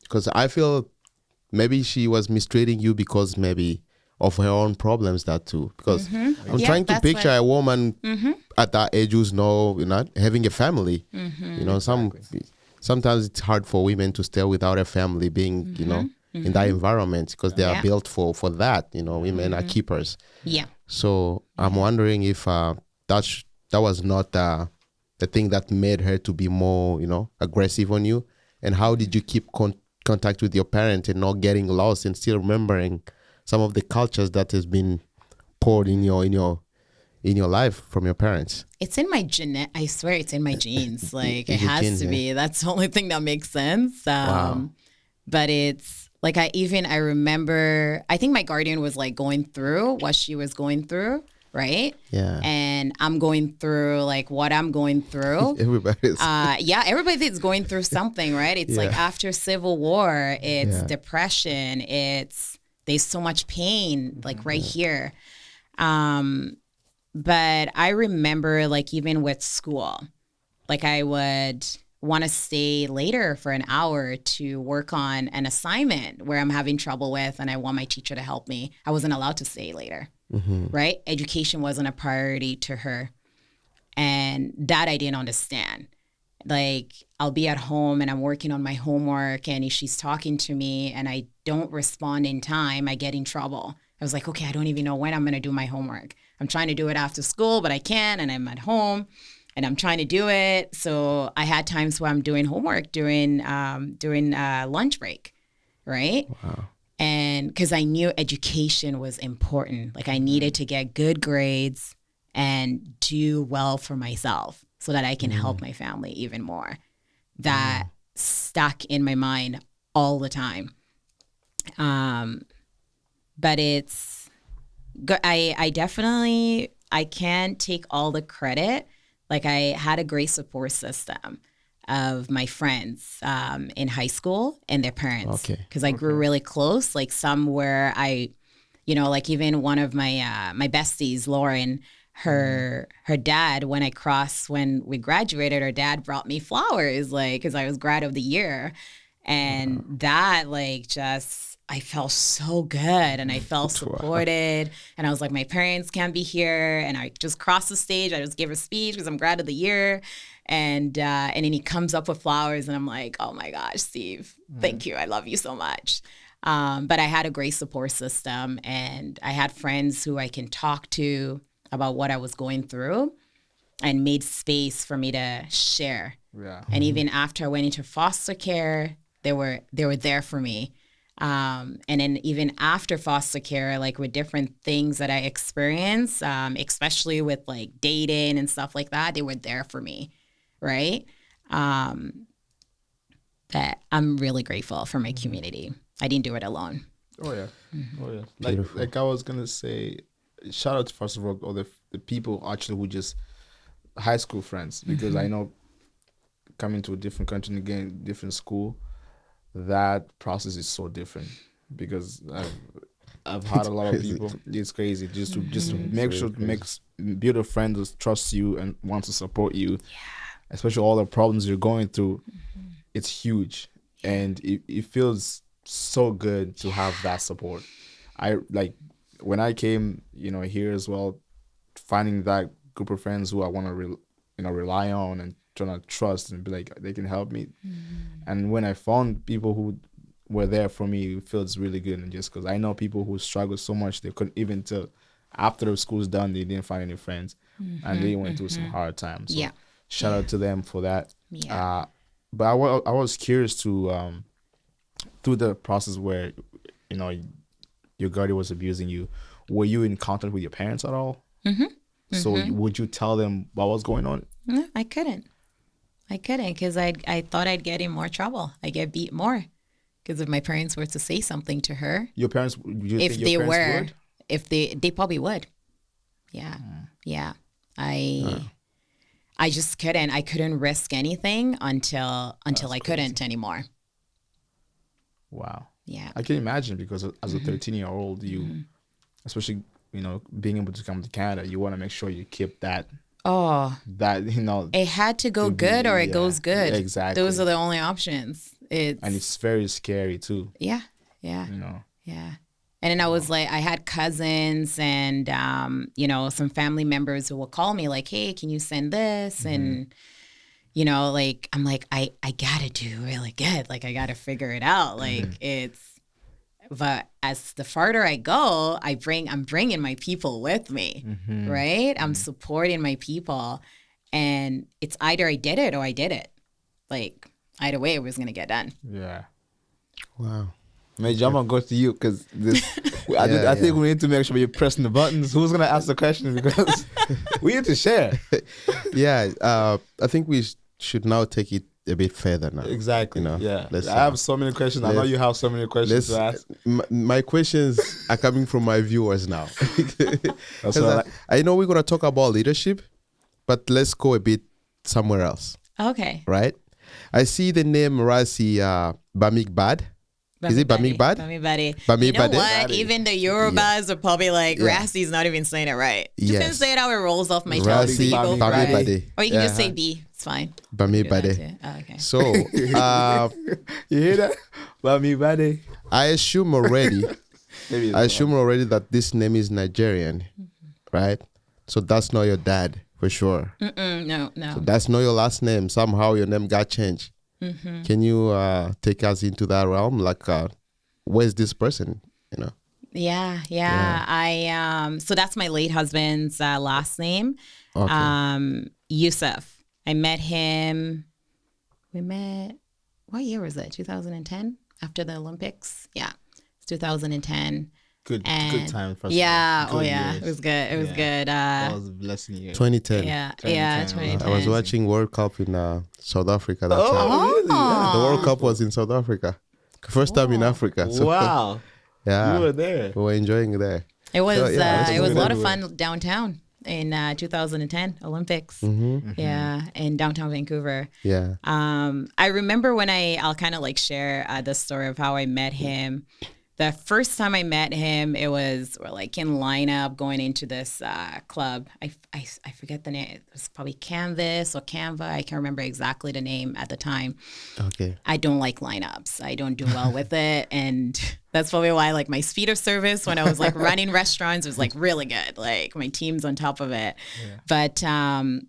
because I feel maybe she was mistreating you because maybe of her own problems that too, because I'm Yeah, trying to that's picture what- a woman at that age who's not having a family. You know, sometimes it's hard for women to stay without a family, being in that environment, because they are built for that. You know, women are keepers. Yeah. So I'm wondering if that was not the thing that made her to be more, aggressive on you. And how did you keep contact with your parents and not getting lost and still remembering some of the cultures that has been poured in your life from your parents? It's in my I swear it's in my genes. Like it your has genes, to be. That's the only thing that makes sense. Wow. But it's like I remember, I think my guardian was like going through what she was going through, right? Yeah. And I'm going through like what I'm going through. Everybody's. Everybody's going through something, right? It's like after Civil War, it's depression, there's so much pain, like right here. But I remember like even with school, like I would want to stay later for an hour to work on an assignment where I'm having trouble with and I want my teacher to help me. I wasn't allowed to stay later, right? Education wasn't a priority to her. And that I didn't understand. Like I'll be at home and I'm working on my homework and if she's talking to me and I don't respond in time, I get in trouble. I was like, okay, I don't even know when I'm going to do my homework. I'm trying to do it after school, but I can't, and I'm at home and I'm trying to do it. So I had times where I'm doing homework during lunch break, right? Wow. And because I knew education was important. Like I needed to get good grades and do well for myself so that I can help my family even more. That stuck in my mind all the time. But it's, I definitely, I can't take all the credit. Like I had a great support system of my friends in high school and their parents. Okay. Because I grew really close. Like some where like even one of my besties, Lauren, her dad, when we graduated, her dad brought me flowers, like, because I was grad of the year. And that like just, I felt so good and I felt supported. And I was like, my parents can't be here. And I just crossed the stage. I just gave a speech because I'm grad of the year. And then he comes up with flowers and I'm like, oh my gosh, Steve, thank you. I love you so much. But I had a great support system and I had friends who I can talk to about what I was going through and made space for me to share. Yeah. And even after I went into foster care, they were there for me. And then even after foster care, like with different things that I experienced, especially with like dating and stuff like that, they were there for me, right? That I'm really grateful for my community. I didn't do it alone. Oh yeah, oh yeah. Like I was gonna say, shout out to first of all the people actually who just high school friends, because I know coming to a different country and again different school, that process is so different because I've had a lot of people. It's crazy just to make sure to build a friend who trusts you and wants to support you, especially all the problems you're going through. It's huge, and it feels so good to have that support. I like when I came, here as well, finding that group of friends who I want to rely on and trying to trust and be like they can help me. And when I found people who were there for me, it feels really good. And just because I know people who struggle so much they couldn't even tell after the school's done they didn't find any friends, and they went through some hard times. So shout out to them for that. But I was curious to through the process where your guardian was abusing you, were you in contact with your parents at all? So would you tell them what was going on? No, I couldn't because I thought I'd get in more trouble. I get beat more because if my parents were to say something to her. Your parents, if they probably would. Yeah. I just couldn't. I couldn't risk anything until I couldn't anymore. Wow. Yeah. I can imagine because as a 13-year-old, you, especially being able to come to Canada, you want to make sure you keep that. It had to go good or it goes good. Exactly. Those are the only options. And it's very scary too. Yeah. Yeah. And then I was like, I had cousins and, you know, some family members who will call me like, hey, can you send this? And, you know, like, I'm like, I gotta do really good. Like, I gotta figure it out. Like but as the farther I go, I'm bringing my people with me, right? I'm supporting my people. And it's either I did it or I did it. Like, either way, it was going to get done. Yeah. Wow. Major, I'm gonna go to you because this. I think we need to make sure you're pressing the buttons. Who's gonna ask the questions because we need to share. Yeah, I think we should now take it a bit further now. Exactly. You know, yeah. I have so many questions. I know you have so many questions to ask. My questions are coming from my viewers now. That's what I know we're gonna talk about leadership, but let's go a bit somewhere else. Okay. Right. I see the name RASIE BAMIGBADE. Is it Bamigbade? Bamigbade. You know what? Even the Yorubas are probably like, RASIE's not even saying it right. Just gonna say it how it rolls off my tongue. RASIE Bamigbade. Or you can just say B. It's fine. Bamigbade. Oh, okay. So, you hear that? Bamigbade. I assume already that this name is Nigerian, right? So that's not your dad for sure. No. So that's not your last name. Somehow your name got changed. Can you take us into that realm? Like, where's this person? You know? Yeah. So that's my late husband's last name. Okay. Yusuf. I met him. What year was it? 2010 after the Olympics. Yeah, it's 2010. Good time for us. Yeah. Years. It was good. It was good. That was a blessing year. 2010. Yeah. 2010. I was watching World Cup in South Africa that time. Really? Yeah, the World Cup was in South Africa. First time in Africa. So, wow. Yeah. You were there. We were enjoying it there. It was it was a lot of fun downtown in 2010 Olympics. Yeah, in downtown Vancouver. Yeah. I remember when I'll kind of like share the story of how I met him. The first time I met him, we're like in lineup going into this club. I forget the name. It was probably Canvas or Canva. I can't remember exactly the name at the time. Okay. I don't like lineups. I don't do well with it. And that's probably why like my speed of service when I was like running restaurants was like really good. Like my team's on top of it. Yeah. But and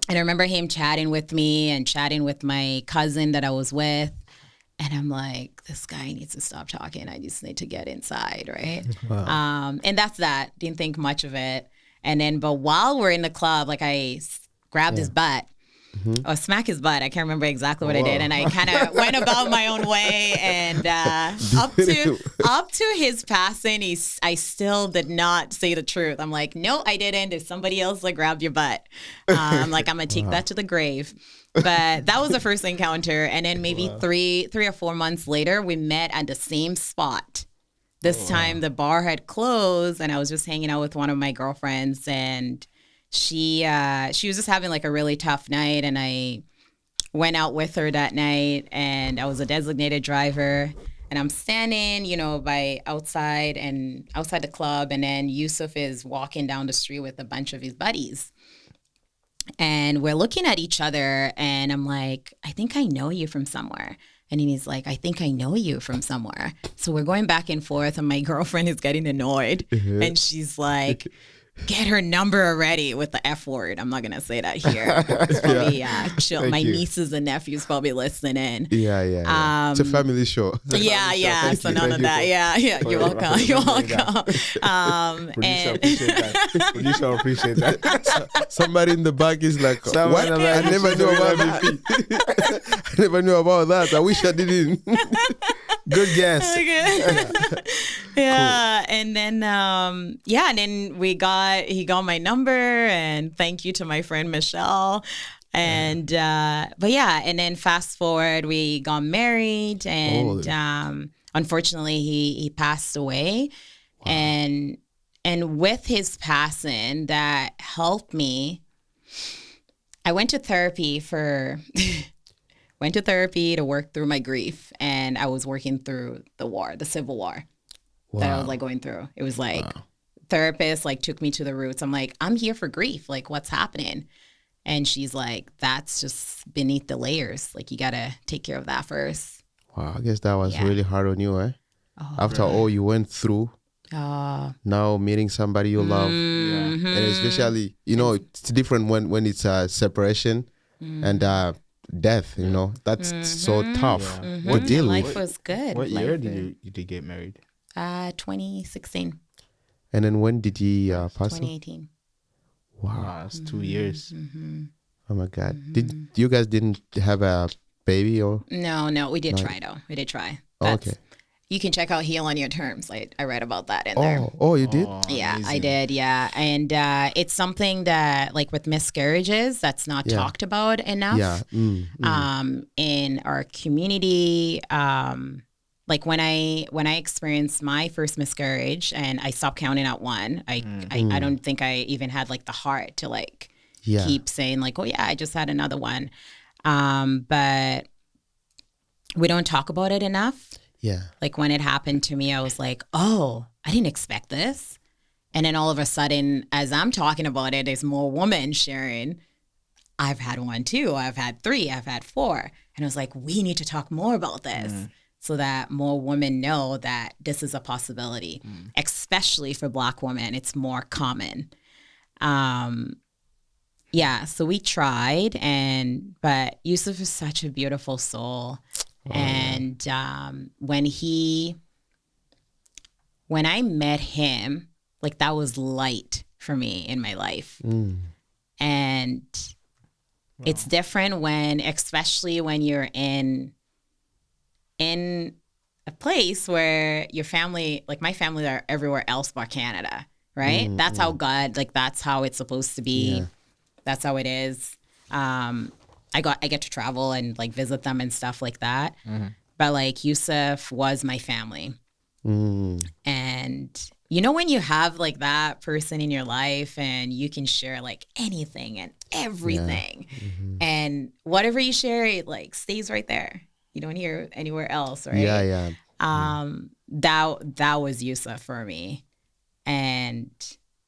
I remember him chatting with me and chatting with my cousin that I was with. And I'm like, this guy needs to stop talking. I just need to get inside, right? Wow. And that's that. Didn't think much of it. And then, but while we're in the club, like I grabbed his butt or smack his butt. I can't remember exactly what I did. And I kind of went about my own way. And up to his passing, I still did not say the truth. I'm like, no, I didn't. If somebody else like grabbed your butt, I'm like, I'm going to take that to the grave. But that was the first encounter. And then maybe 3 or 4 months later, we met at the same spot. This time the bar had closed and I was just hanging out with one of my girlfriends and she was just having like a really tough night. And I went out with her that night and I was a designated driver. And I'm standing, you know, outside the club. And then Yusuf is walking down the street with a bunch of his buddies. And we're looking at each other and I'm like, I think I know you from somewhere. And he's like, I think I know you from somewhere. So we're going back and forth and my girlfriend is getting annoyed. And she's like, get her number already with the F word. I'm not going to say that here. It's probably my nieces and nephews probably listening in. Yeah. It's a family show. Yeah. So none of that. Yeah. You're welcome. You're welcome. Producer appreciate that. Somebody in the back is like, what? I never knew about that. I never knew about that. I wish I didn't. Good guess. Yeah. Cool. And then, and then he got my number and thank you to my friend Michelle. And, but yeah, and then fast forward, we got married and, unfortunately he passed away. Wow. And with his passing that helped me, I went to therapy to work through my grief. And I was working through the Civil War that I was like going through. It was like therapist like took me to the roots. I'm like, I'm here for grief. Like what's happening? And she's like, that's just beneath the layers. Like you got to take care of that first. Wow. I guess that was really hard on you, eh? After all you went through, Now meeting somebody you love, and especially it's different when it's separation and death. That's so tough to deal with. Life was good. What year did you get married? 2016. And then when did he pass? 2018. Wow, that's 2 years. Oh my God! Did you guys didn't have a baby or? No, we did try though. We did try. Okay. You can check out Heal on Your Terms. I read about that in there. Oh, you did? Yeah, amazing. I did. Yeah, and it's something that like with miscarriages that's not talked about enough. Yeah. In our community. Like when I experienced my first miscarriage and I stopped counting at one, I don't think I even had like the heart to like keep saying like, oh yeah, I just had another one. But we don't talk about it enough. Yeah. Like when it happened to me, I was like, oh, I didn't expect this. And then all of a sudden, as I'm talking about it, there's more women sharing. I've had one too. I've had 3. I've had 4. And I was like, we need to talk more about this. So that more women know that this is a possibility, especially for Black women. It's more common. So we tried, but Yusuf is such a beautiful soul. And when I met him, like that was light for me in my life. And it's different especially when you're in a place where your family, like my family are everywhere else but Canada, right? That's how God, like that's how it's supposed to be. Yeah. That's how it is. I get to travel and like visit them and stuff like that. But like Yusuf was my family. And when you have like that person in your life and you can share like anything and everything and whatever you share, it like stays right there. You don't hear it anywhere else, right? Yeah. That was Yusuf for me. And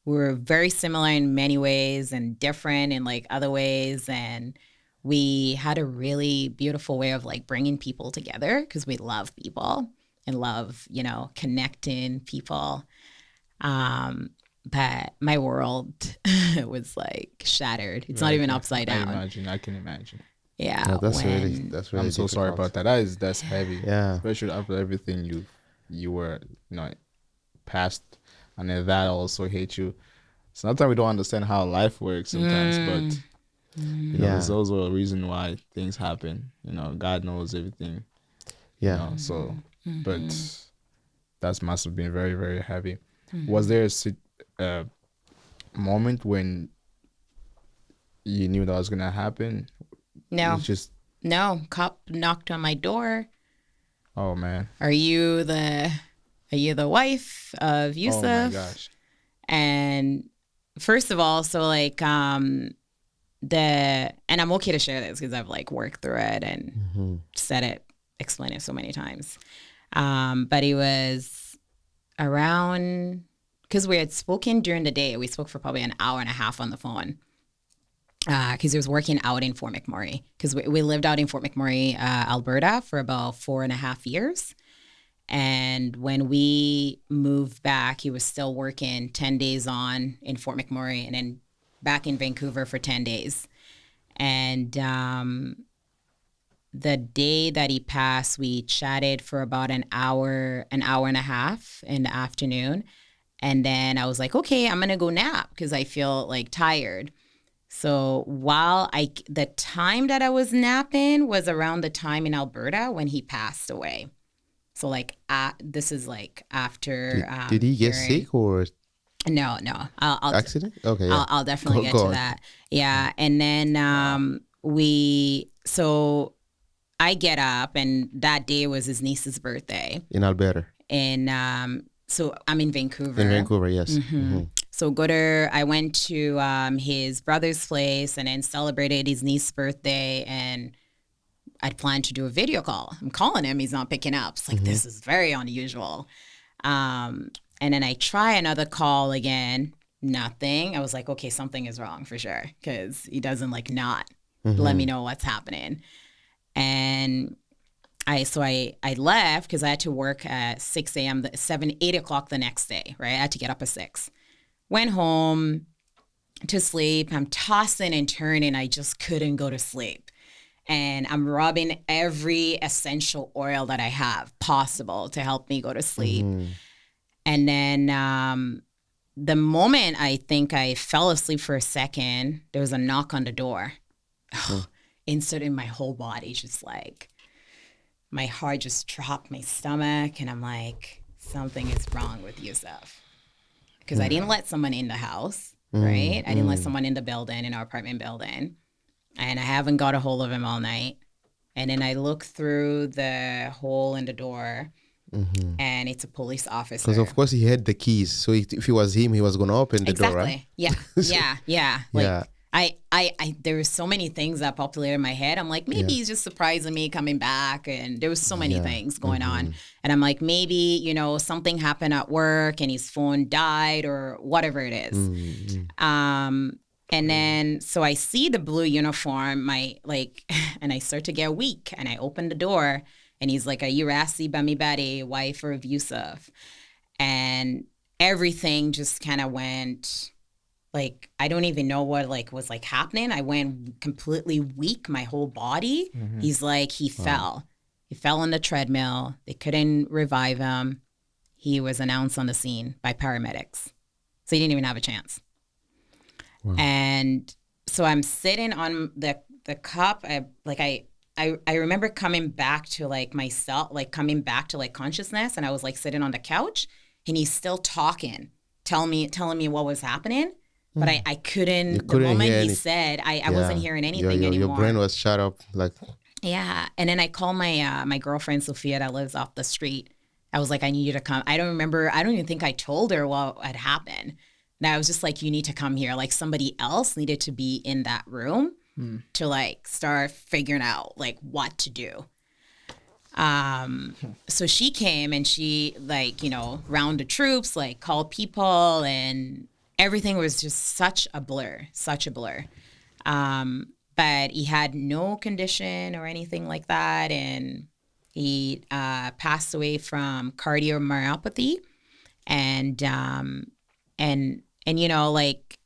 we're very similar in many ways and different in like other ways. And we had a really beautiful way of like bringing people together because we love people and love, connecting people. But my world was like shattered. It's not even upside down. I can imagine. Yeah. No, that's really I'm so sorry about that. That's heavy. Yeah. Especially after everything you were, past, and then that also hate you. Sometimes we don't understand how life works sometimes, but there's also a reason why things happen. God knows everything. Yeah. But that must have been very, very heavy. Was there a moment when you knew that was gonna happen? No. No. Cop knocked on my door. Oh man. Are you the wife of Yusuf? Oh my gosh. And first of all, so like and I'm okay to share this because I've like worked through it and said it, explained it so many times. But it was around, because we had spoken during the day. We spoke for probably an hour and a half on the phone. Because he was working out in Fort McMurray. Because we lived out in Fort McMurray, Alberta for about 4.5 years. And when we moved back, he was still working 10 days on in Fort McMurray and then back in Vancouver for 10 days. And the day that he passed, we chatted for about an hour and a half in the afternoon. And then I was like, okay, I'm going to go nap because I feel like tired. So the time that I was napping was around the time in Alberta when he passed away. So like this is like after. Did he get sick or? No. I'll accident? Okay. Yeah. I'll definitely get to that. Yeah, and then So I get up, and that day was his niece's birthday in Alberta. And so I'm in Vancouver. In Vancouver, yes. So I went to his brother's place and then celebrated his niece's birthday, and I'd planned to do a video call. I'm calling him, he's not picking up. It's like, this is very unusual. And then I try another call again, nothing. I was like, okay, something is wrong for sure, because he doesn't like not let me know what's happening. And I left because I had to work at 6 a.m., 8 o'clock the next day, right? I had to get up at 6. Went home to sleep. I'm tossing and turning. I just couldn't go to sleep. And I'm rubbing every essential oil that I have possible to help me go to sleep. And then the moment I think I fell asleep for a second, there was a knock on the door. Instantly, my whole body just like, my heart just dropped my stomach. And I'm like, something is wrong with Yusuf. Because I didn't let someone in the house, right? I didn't let someone in the building, in our apartment building. And I haven't got a hold of him all night. And then I look through the hole in the door, and it's a police officer. Because of course he had the keys, so if it was him, he was gonna open the door, right? Yeah, yeah. Like I there were so many things that populated in my head. I'm like, maybe he's just surprising me coming back, and there was so many things going on. And I'm like, maybe something happened at work, and his phone died, or whatever it is. And then, so I see the blue uniform, and I start to get weak, and I open the door, and he's like, "Are you RASIE BAMIGBADE, wife of Yusuf?" And everything just kind of went, like, I don't even know what was happening. I went completely weak, my whole body. He's like, he fell on the treadmill. They couldn't revive him. He was announced on the scene by paramedics. So he didn't even have a chance. And so I'm sitting on the cup. I remember coming back to myself, coming back to consciousness, and I was sitting on the couch, and he's still talking, telling me what was happening, but I couldn't. The moment he said, I wasn't hearing anything anymore. Your brain was shut up, Yeah, and then I called my girlfriend Sophia that lives off the street. I was like, I need you to come. I don't even think I told her what had happened. And I was just like, you need to come here. Somebody else needed to be in that room to start figuring out what to do. So she came, and she round the troops, called people, and everything was just such a blur. But he had no condition or anything like that. And he passed away from cardiomyopathy. And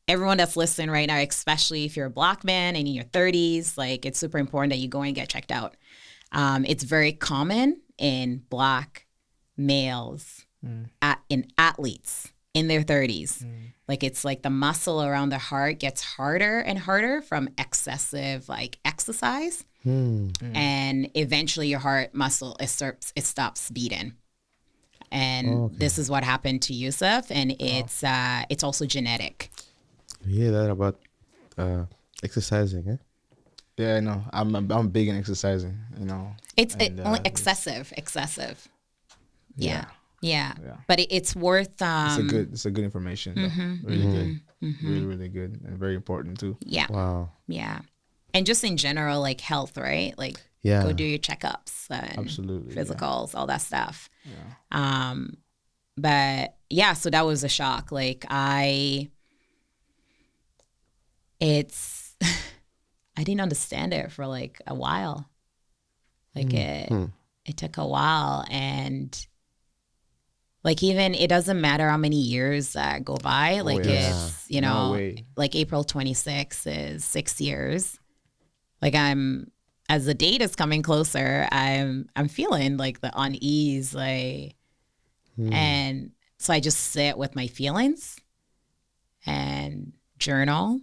everyone that's listening right now, especially if you're a Black man and in your 30s, it's super important that you go and get checked out. It's very common in Black males, in athletes in their 30s. It's the muscle around the heart gets harder and harder from excessive exercise. And eventually your heart muscle, it stops beating. And this is what happened to Yusuf, and it's also genetic. You hear that about exercising, eh? Yeah, I know. I'm big in exercising, It's only excessive. Yeah. But it's worth. It's a good information. Really good. Really, really good, and very important too. Yeah. Wow. Yeah, and just in general, health, right? Go do your checkups and absolutely physicals, all that stuff. Yeah. But yeah, so that was a shock. I didn't understand it for a while. It took a while, and even it doesn't matter how many years go by. It's April 26th is 6 years. As the date is coming closer, I'm feeling the unease, and so I just sit with my feelings and journal,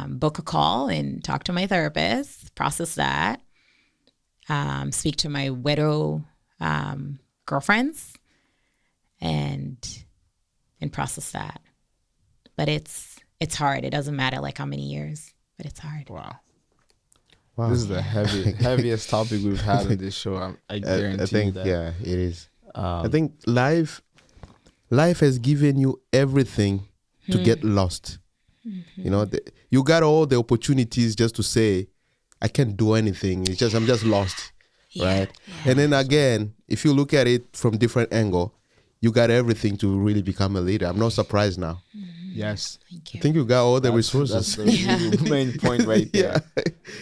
book a call and talk to my therapist, process that, speak to my widow girlfriends, and process that. But it's hard. It doesn't matter how many years, but it's hard. Wow. This is the heaviest topic we've had on this show. I guarantee I think, that. Yeah, it is. I think life has given you everything to get lost. You got all the opportunities just to say, I can't do anything. I'm just lost, right? Yeah. And then again, if you look at it from different angle, you got everything to really become a leader. I'm not surprised now. Yes. I think you got all the resources. That's the main point right there.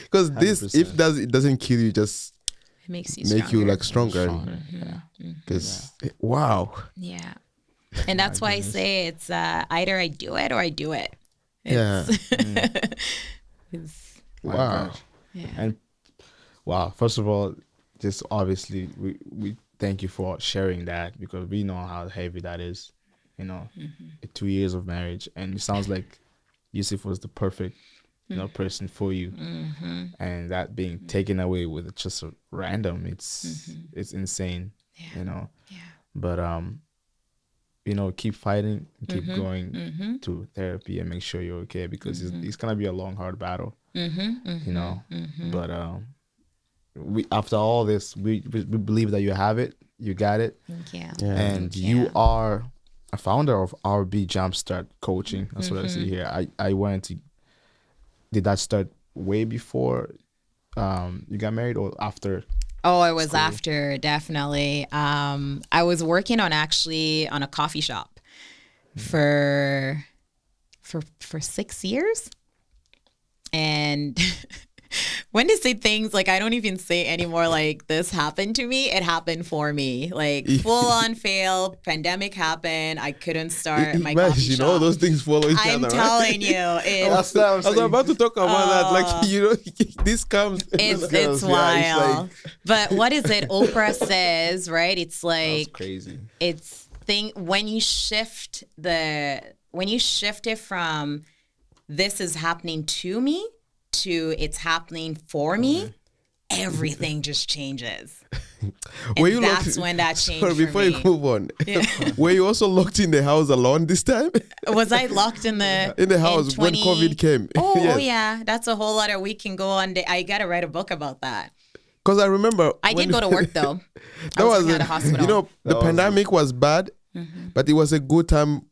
Because if it doesn't kill you, just makes you make you stronger. like stronger. Because wow. Yeah. And that's why I say it's either I do it or I do it. Yeah. Wow. Yeah. And wow, first of all, just obviously we thank you for sharing that, because we know how heavy that is, 2 years of marriage. And it sounds like Yusuf was the perfect person for you, and that being taken away with just a random, it's insane. But keep fighting, keep going to therapy, and make sure you're okay, because it's gonna be a long, hard battle. But we, after all this, we believe that you have it, you got it. Thank you. Yeah. And you are a founder of RB Jumpstart Coaching. That's what I see here. I wanted to. Did that start way before you got married, or after? Oh, it was after, definitely. I was working on a coffee shop for 6 years, and when they say things like, I don't even say anymore, like, this happened to me, it happened for me. Like, full on fail, pandemic happened, I couldn't start my coffee shop. All those things follow each other. I'm telling you. I was about to talk about that. Like, this comes. It's wild. But what is it? Oprah says, right? It's like, that's crazy. It's when you shift it from this is happening to me to it's happening for me, everything just changes. And that's when that changed. Sorry, before for you move on, were you also locked in the house alone this time? Was I locked in the house when COVID came? Oh, yes. Oh yeah, that's a whole other. We can go on. I gotta write a book about that. Because I remember I did go to work though. I was at a hospital. The pandemic was bad, but it was a good time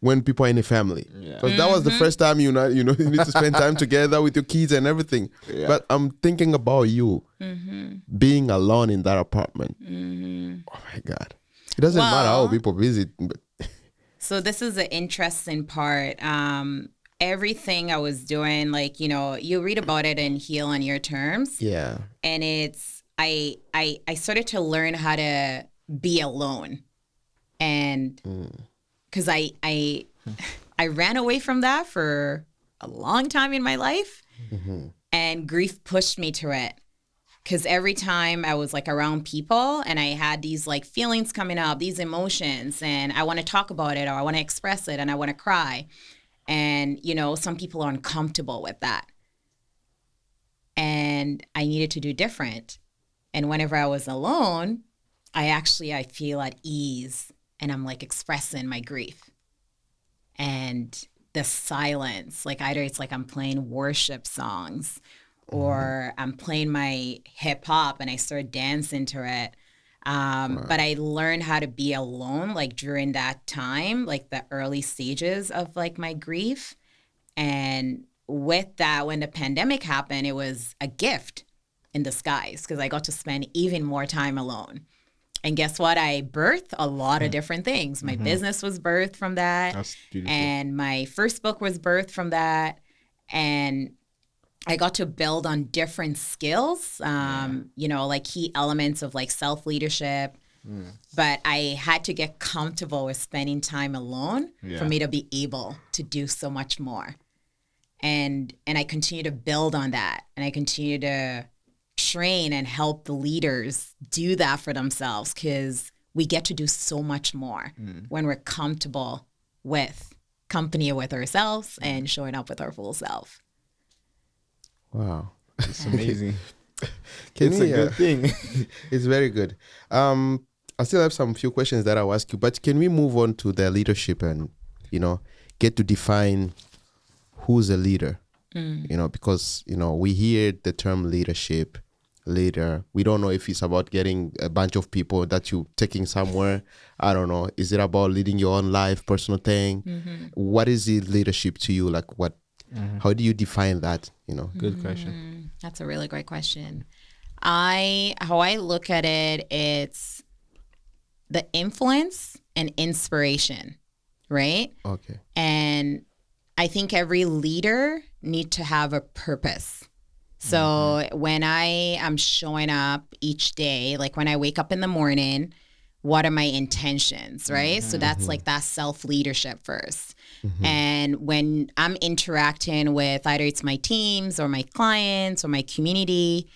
when people are in a family. Because that was the first time you need to spend time together with your kids and everything. Yeah. But I'm thinking about you being alone in that apartment. Oh my God. It doesn't matter how people visit. But so this is the interesting part. Everything I was doing, like, you read about it in Heal on Your Terms. Yeah. And it's, I started to learn how to be alone. And because I ran away from that for a long time in my life, and grief pushed me to it. Because every time I was like around people and I had these like feelings coming up, these emotions, and I want to talk about it or I want to express it and I want to cry. And, some people are uncomfortable with that. And I needed to do different. And whenever I was alone, I feel at ease. And I'm like expressing my grief. And the silence, like either it's like I'm playing worship songs or I'm playing my hip hop and I start dancing to it. But I learned how to be alone, like during that time, like the early stages of like my grief. And with that, when the pandemic happened, it was a gift in disguise because I got to spend even more time alone. And guess what? I birthed a lot of different things. My business was birthed from that. That's beautiful. And my first book was birthed from that. And I got to build on different skills, like key elements of like self-leadership. But I had to get comfortable with spending time alone for me to be able to do so much more. And I continue to build on that. And I continue to train and help the leaders do that for themselves because we get to do so much more when we're comfortable with company with ourselves and showing up with our full self. Wow. It's amazing. It's a good thing. It's very good. I still have some few questions that I'll ask you, but can we move on to the leadership and, get to define who's a leader? Because, we hear the term leadership, leader. We don't know if it's about getting a bunch of people that you're taking somewhere. I don't know. Is it about leading your own life, personal thing? What is the leadership to you? Like what? How do you define that? Good question. That's a really great question. How I look at it, it's the influence and inspiration, right? Okay. And I think every leader needs to have a purpose. So when I am showing up each day, like when I wake up in the morning, what are my intentions, right? So that's like that self-leadership first. And when I'm interacting with either it's my teams or my clients or my community,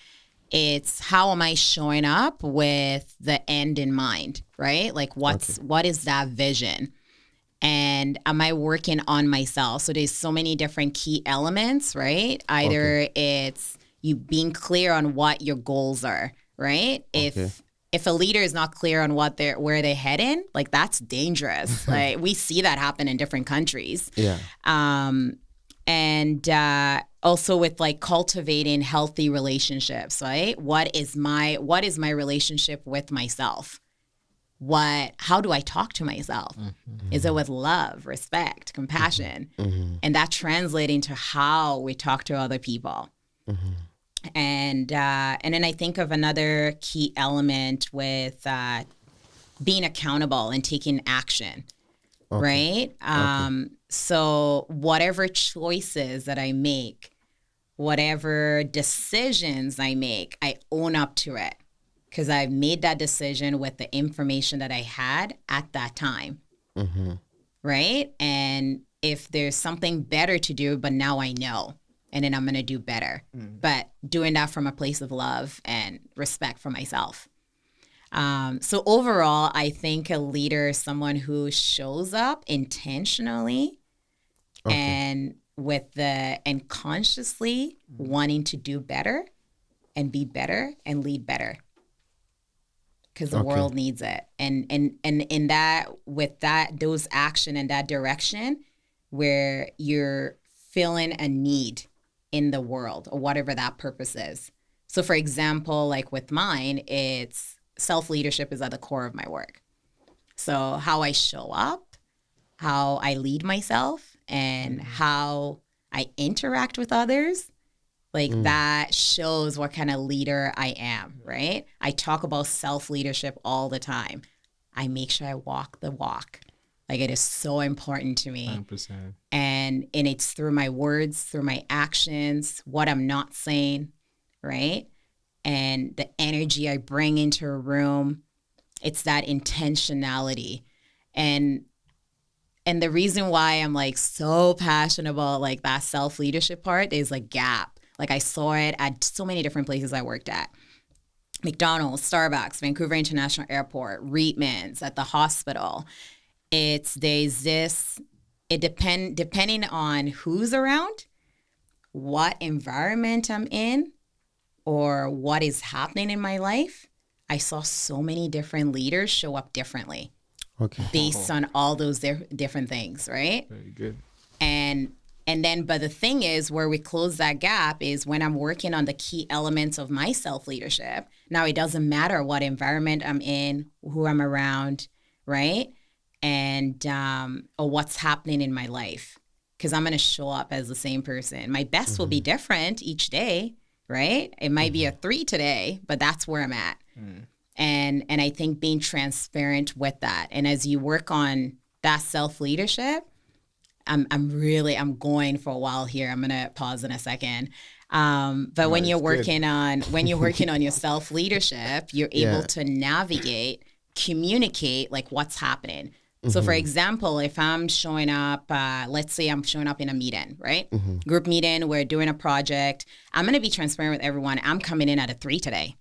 it's how am I showing up with the end in mind, right? Like what is that vision? And am I working on myself? So there's so many different key elements, right? Either it's you being clear on what your goals are, right? If a leader is not clear on where they're heading, like that's dangerous. Like we see that happen in different countries. Yeah. And also with like cultivating healthy relationships, right? What is my relationship with myself? How do I talk to myself? Is it with love, respect, compassion? And that translating to how we talk to other people. And then I think of another key element with being accountable and taking action, right? So whatever choices that I make, whatever decisions I make, I own up to it. Because I've made that decision with the information that I had at that time, right? And if there's something better to do, but now I know, and then I'm going to do better. But doing that from a place of love and respect for myself. So overall, I think a leader is someone who shows up intentionally and consciously wanting to do better and be better and lead better. Because the world needs it. And in that, with that, those action and that direction where you're filling a need in the world or whatever that purpose is. So for example, like with mine, it's self-leadership is at the core of my work. So how I show up, how I lead myself, and how I interact with others, like that shows what kind of leader I am, right? I talk about self-leadership all the time. I make sure I walk the walk. Like it is so important to me. 100%. And it's through my words, through my actions, what I'm not saying, right? And the energy I bring into a room. It's that intentionality. And the reason why I'm like so passionate about like that self-leadership part is like gap. Like I saw it at so many different places I worked at. McDonald's, Starbucks, Vancouver International Airport, Reitman's, at the hospital. Depending on who's around, what environment I'm in, or what is happening in my life, I saw so many different leaders show up differently. Based on all those different things, right? Very good. And then, but the thing is, where we close that gap is when I'm working on the key elements of my self-leadership. Now, it doesn't matter what environment I'm in, who I'm around, right? And, or what's happening in my life. Because I'm going to show up as the same person. My best will be different each day, right? It might be a 3 today, but that's where I'm at. And I think being transparent with that. And as you work on that self-leadership, I'm going for a while here. I'm gonna pause in a second. But when you're working on your self-leadership, you're able to navigate, communicate like what's happening. So for example, if I'm showing up, let's say I'm showing up in a meeting, right? Group meeting, we're doing a project. I'm gonna be transparent with everyone. I'm coming in at a 3 today.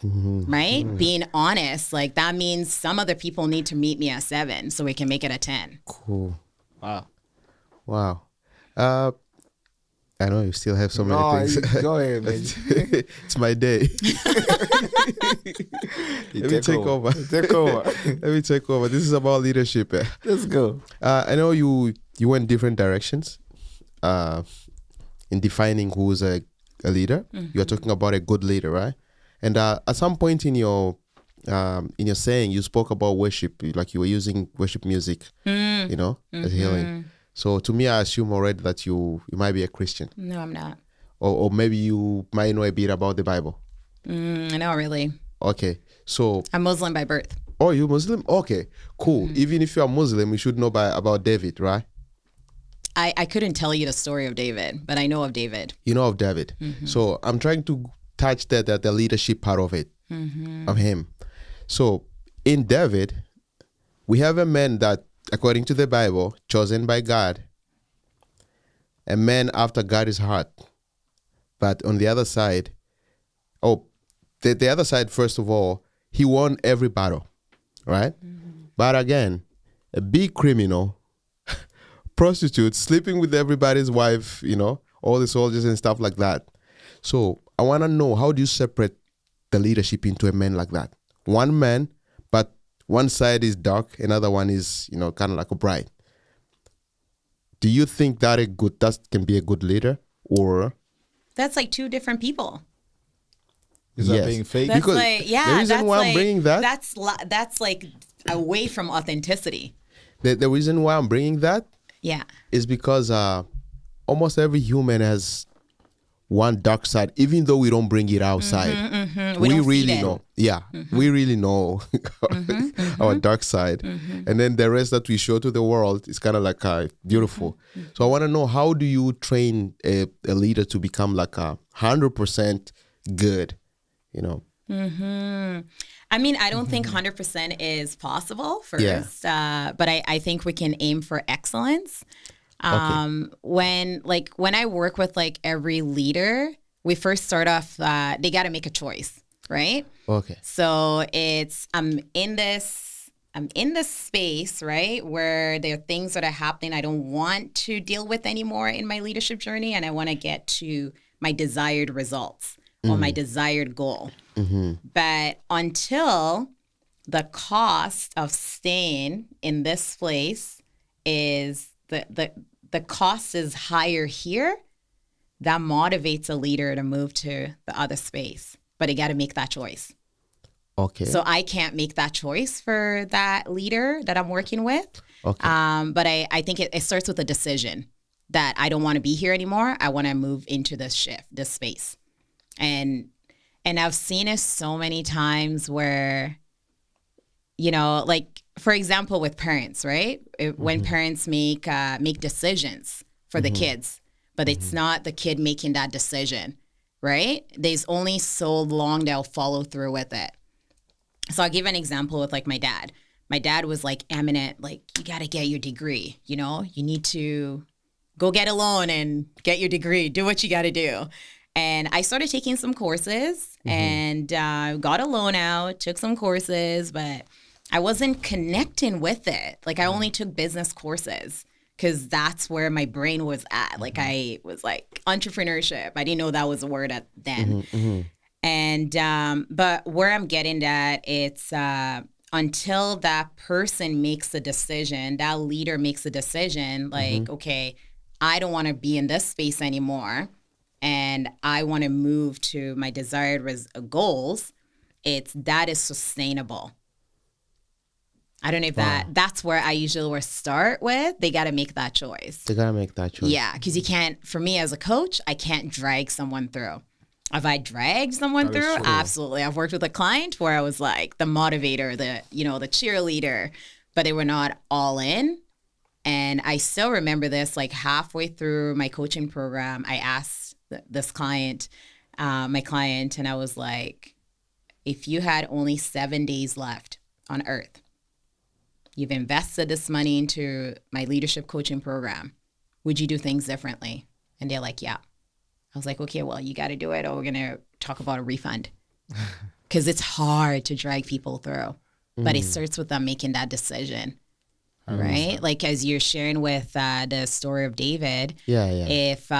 Right? Being honest, like that means some other people need to meet me at 7 so we can make it a 10. Cool. Wow. I know you still have so many things. Go ahead, man. It's my day. Let me take over. Take over. Let me take over. This is about leadership. Let's go. I know you went different directions in defining who's a leader. You're talking about a good leader, right? And at some point in your saying, you spoke about worship, like you were using worship music, as healing. So to me, I assume already that you might be a Christian. No, I'm not. Or maybe you might know a bit about the Bible. Not really. Okay, so I'm Muslim by birth. Oh, you Muslim? Okay, cool. Even if you are Muslim, you should know about David, right? I couldn't tell you the story of David, but I know of David. You know of David. So I'm trying to touch the leadership part of it, of him. So in David, we have a man that, according to the Bible, chosen by God, a man after God's heart. But on the other side, the other side, first of all, he won every battle, right? But again, a big criminal, prostitute, sleeping with everybody's wife, all the soldiers and stuff like that. So I want to know, how do you separate the leadership into a man like that? One man, but one side is dark, another one is, kind of like a bright. Do you think that can be a good leader, or? That's like two different people. Is that being fake? That's because the reason why I'm bringing that, that's like away from authenticity. The reason why I'm bringing that, is because almost every human has one dark side, even though we don't bring it outside. We really know. Yeah, we really know our dark side. And then the rest that we show to the world is kind of like beautiful. So I want to know, how do you train a leader to become like 100% good, I mean, I don't think 100% is possible first, but I think we can aim for excellence. When I work with every leader, we first start off, they got to make a choice, right? Okay. So it's, I'm in this space, right, where there are things that are happening I don't want to deal with anymore in my leadership journey, and I want to get to my desired results or my desired goal. But until the cost of staying in this place is the cost is higher here, that motivates a leader to move to the other space. But you got to make that choice. Okay. So I can't make that choice for that leader that I'm working with. Okay. But I think it starts with a decision that I don't want to be here anymore. I want to move into this space. And I've seen it so many times where, for example, with parents, right? When parents make decisions for the kids, but it's not the kid making that decision, right? There's only so long they'll follow through with it. So I'll give an example with my dad. My dad was eminent, you got to get your degree, you need to go get a loan and get your degree, do what you got to do. And I started taking some courses and got a loan out, took some courses, but I wasn't connecting with it. I only took business courses because that's where my brain was at. I was entrepreneurship. I didn't know that was a word then. And but where I'm getting at, it's until that person makes a decision, that leader makes a decision, okay, I don't want to be in this space anymore, and I want to move to my desired goals, that is sustainable. I don't know if that's where I usually will start with. They got to make that choice. They got to make that choice. Yeah, because you can't, for me as a coach, I can't drag someone through. Have I dragged someone through? Absolutely. I've worked with a client where I was the motivator, the cheerleader, but they were not all in. And I still remember this, halfway through my coaching program, I asked this client, my client, and I was like, if you had only 7 days left on earth, you've invested this money into my leadership coaching program, would you do things differently? And they're like, yeah. I was like, okay, well, you got to do it, or we're going to talk about a refund. Because it's hard to drag people through. But it starts with them making that decision. Right? As you're sharing with the story of David, if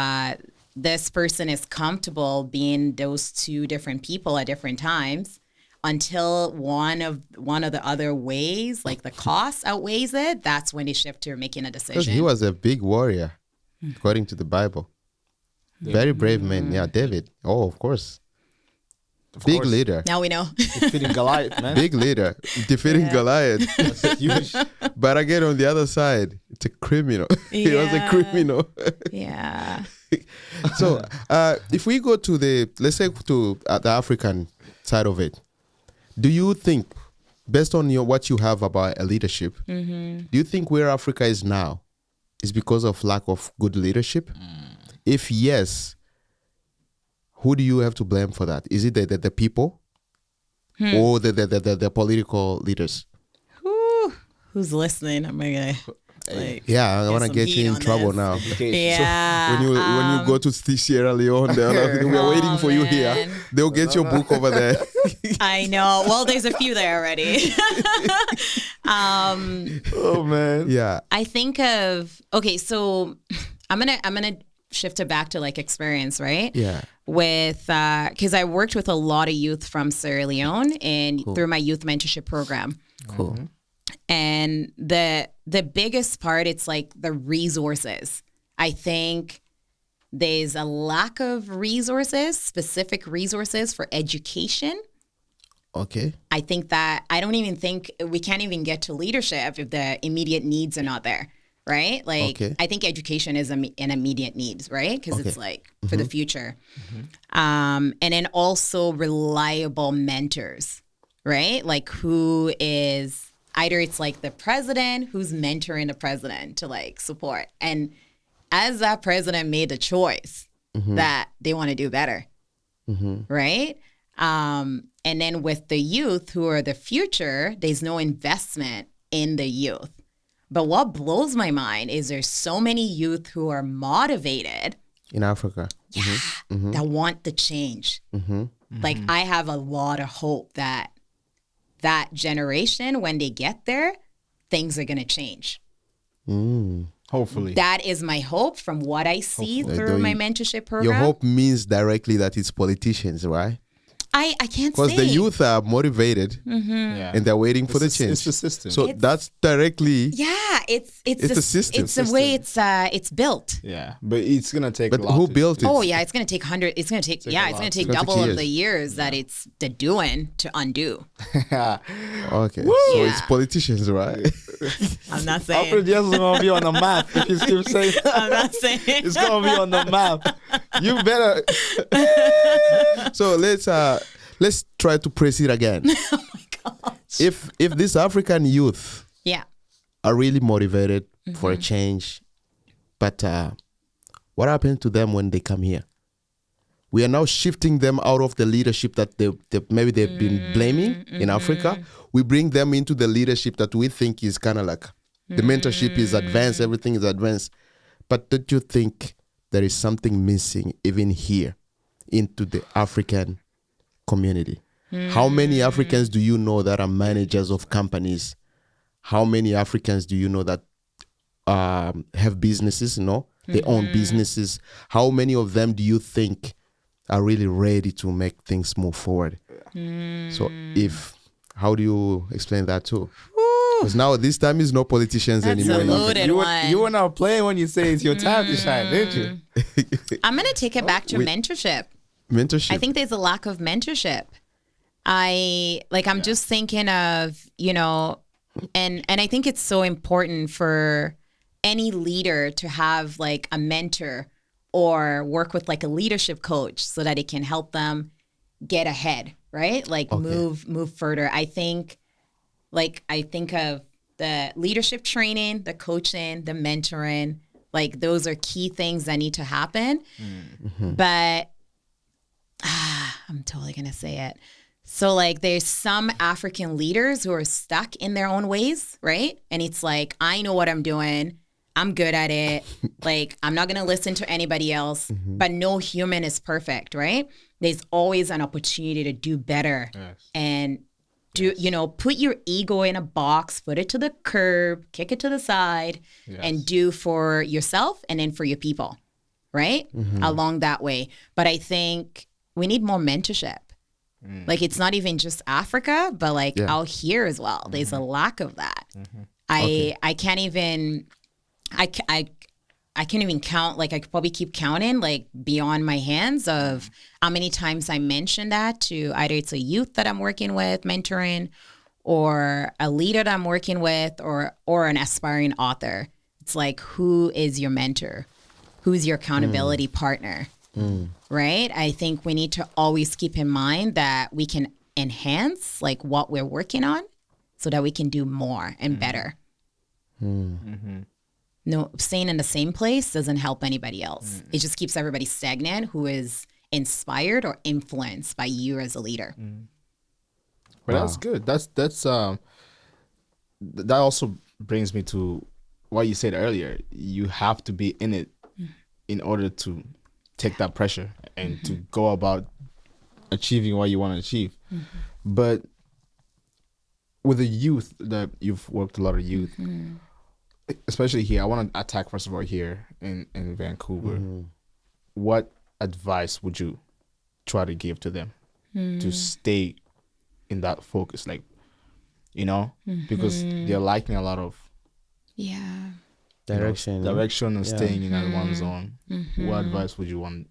this person is comfortable being those two different people at different times, until one of the other ways, the cost outweighs it, that's when they shift to making a decision. Because he was a big warrior, according to the Bible. Very brave man. Yeah, David. Oh, of course. Big leader. Now we know. Defeating Goliath, man. Big leader. Defeating Goliath. That's huge. But again, on the other side, it's a criminal. He was a criminal. Yeah. So if we go to let's say to the African side of it, do you think, based on what you have about a leadership, do you think where Africa is now is because of lack of good leadership? If yes, who do you have to blame for that? Is it the people or the political leaders? Who's listening? I'm gonna I want to get you in trouble now. Yeah. So when you go to Sierra Leone, they're like, we are waiting for you here. They'll get your book over there. I know. Well, there's a few there already. Oh man. Yeah. I think of so I'm gonna shift it back to like experience, right? Yeah. With because I worked with a lot of youth from Sierra Leone and through my youth mentorship program. Cool. And the biggest part, it's like the resources. I think there's a lack of resources, specific resources for education. Okay. I think that I don't even think we can't even get to leadership if the immediate needs are not there, right? Like I think education is an immediate need, right? Because it's like for the future. And then also reliable mentors, right? Like who is either it's like the president who's mentoring the president to like support. And as that president made the choice that they want to do better, right? And then with the youth who are the future, there's no investment in the youth. But what blows my mind is there's so many youth who are motivated in Africa that want the change. Like I have a lot of hope that generation, when they get there, things are going to change. Hopefully. That is my hope from what I see through my mentorship program. Your hope means directly that it's politicians, right? I can't say. Because the youth are motivated and they're waiting for the change. It's the system. So that's directly... Yeah, it's the system. It's the way it's built. Yeah, but it's going to take But a lot. who built it? Oh, yeah, it's going to take it's going to take double of the years that it's the doing to undo. Okay, so it's politicians, right? I'm not saying. Afrodiaspo is going to be on the map. If you keep saying I'm not saying. It's going to be on the map. You better. So let's try to press it again. Oh my God. If this African youth are really motivated for a change, but what happens to them when they come here? We are now shifting them out of the leadership that maybe they've been blaming in Africa. We bring them into the leadership that we think is kind of like the mentorship is advanced, everything is advanced. But don't you think there is something missing even here into the African community? How many Africans do you know that are managers of companies? How many Africans do you know that have businesses, they own businesses? How many of them do you think are really ready to make things move forward? So how do you explain that too? Because now this time is no politicians anymore. That's a loaded one. You were not playing when you say it's your time to shine, didn't you? I'm going to take it back to mentorship. Mentorship. I think there's a lack of mentorship. I'm just thinking of, and I think it's so important for any leader to have like a mentor or work with like a leadership coach so that it can help them get ahead, right? Like move further. I think of the leadership training, the coaching, the mentoring, like those are key things that need to happen. But I'm totally going to say it. So like there's some African leaders who are stuck in their own ways, right? And it's like, I know what I'm doing. I'm good at it. Like, I'm not going to listen to anybody else, but no human is perfect, right? There's always an opportunity to do better and put your ego in a box, put it to the curb, kick it to the side and do for yourself and then for your people, right? Along that way. But I think we need more mentorship. Like, it's not even just Africa, but like out here as well. There's a lack of that. I can't even count. Like, I could probably keep counting like beyond my hands of how many times I mentioned that to either it's a youth that I'm working with, mentoring, or a leader that I'm working with, or an aspiring author. It's like, who is your mentor? Who's your accountability partner? Right? I think we need to always keep in mind that we can enhance like what we're working on so that we can do more and better. staying in the same place doesn't help anybody else. It just keeps everybody stagnant who is inspired or influenced by you as a leader. Well, that's good. That also brings me to what you said earlier. You have to be in it in order to take that pressure and to go about achieving what you want to achieve. But with the youth, that you've worked a lot of youth, especially here, I want to attack first of all here in Vancouver. What advice would you try to give to them to stay in that focus, like, you know, because they're lacking a lot of direction and staying in that one zone. What advice would you want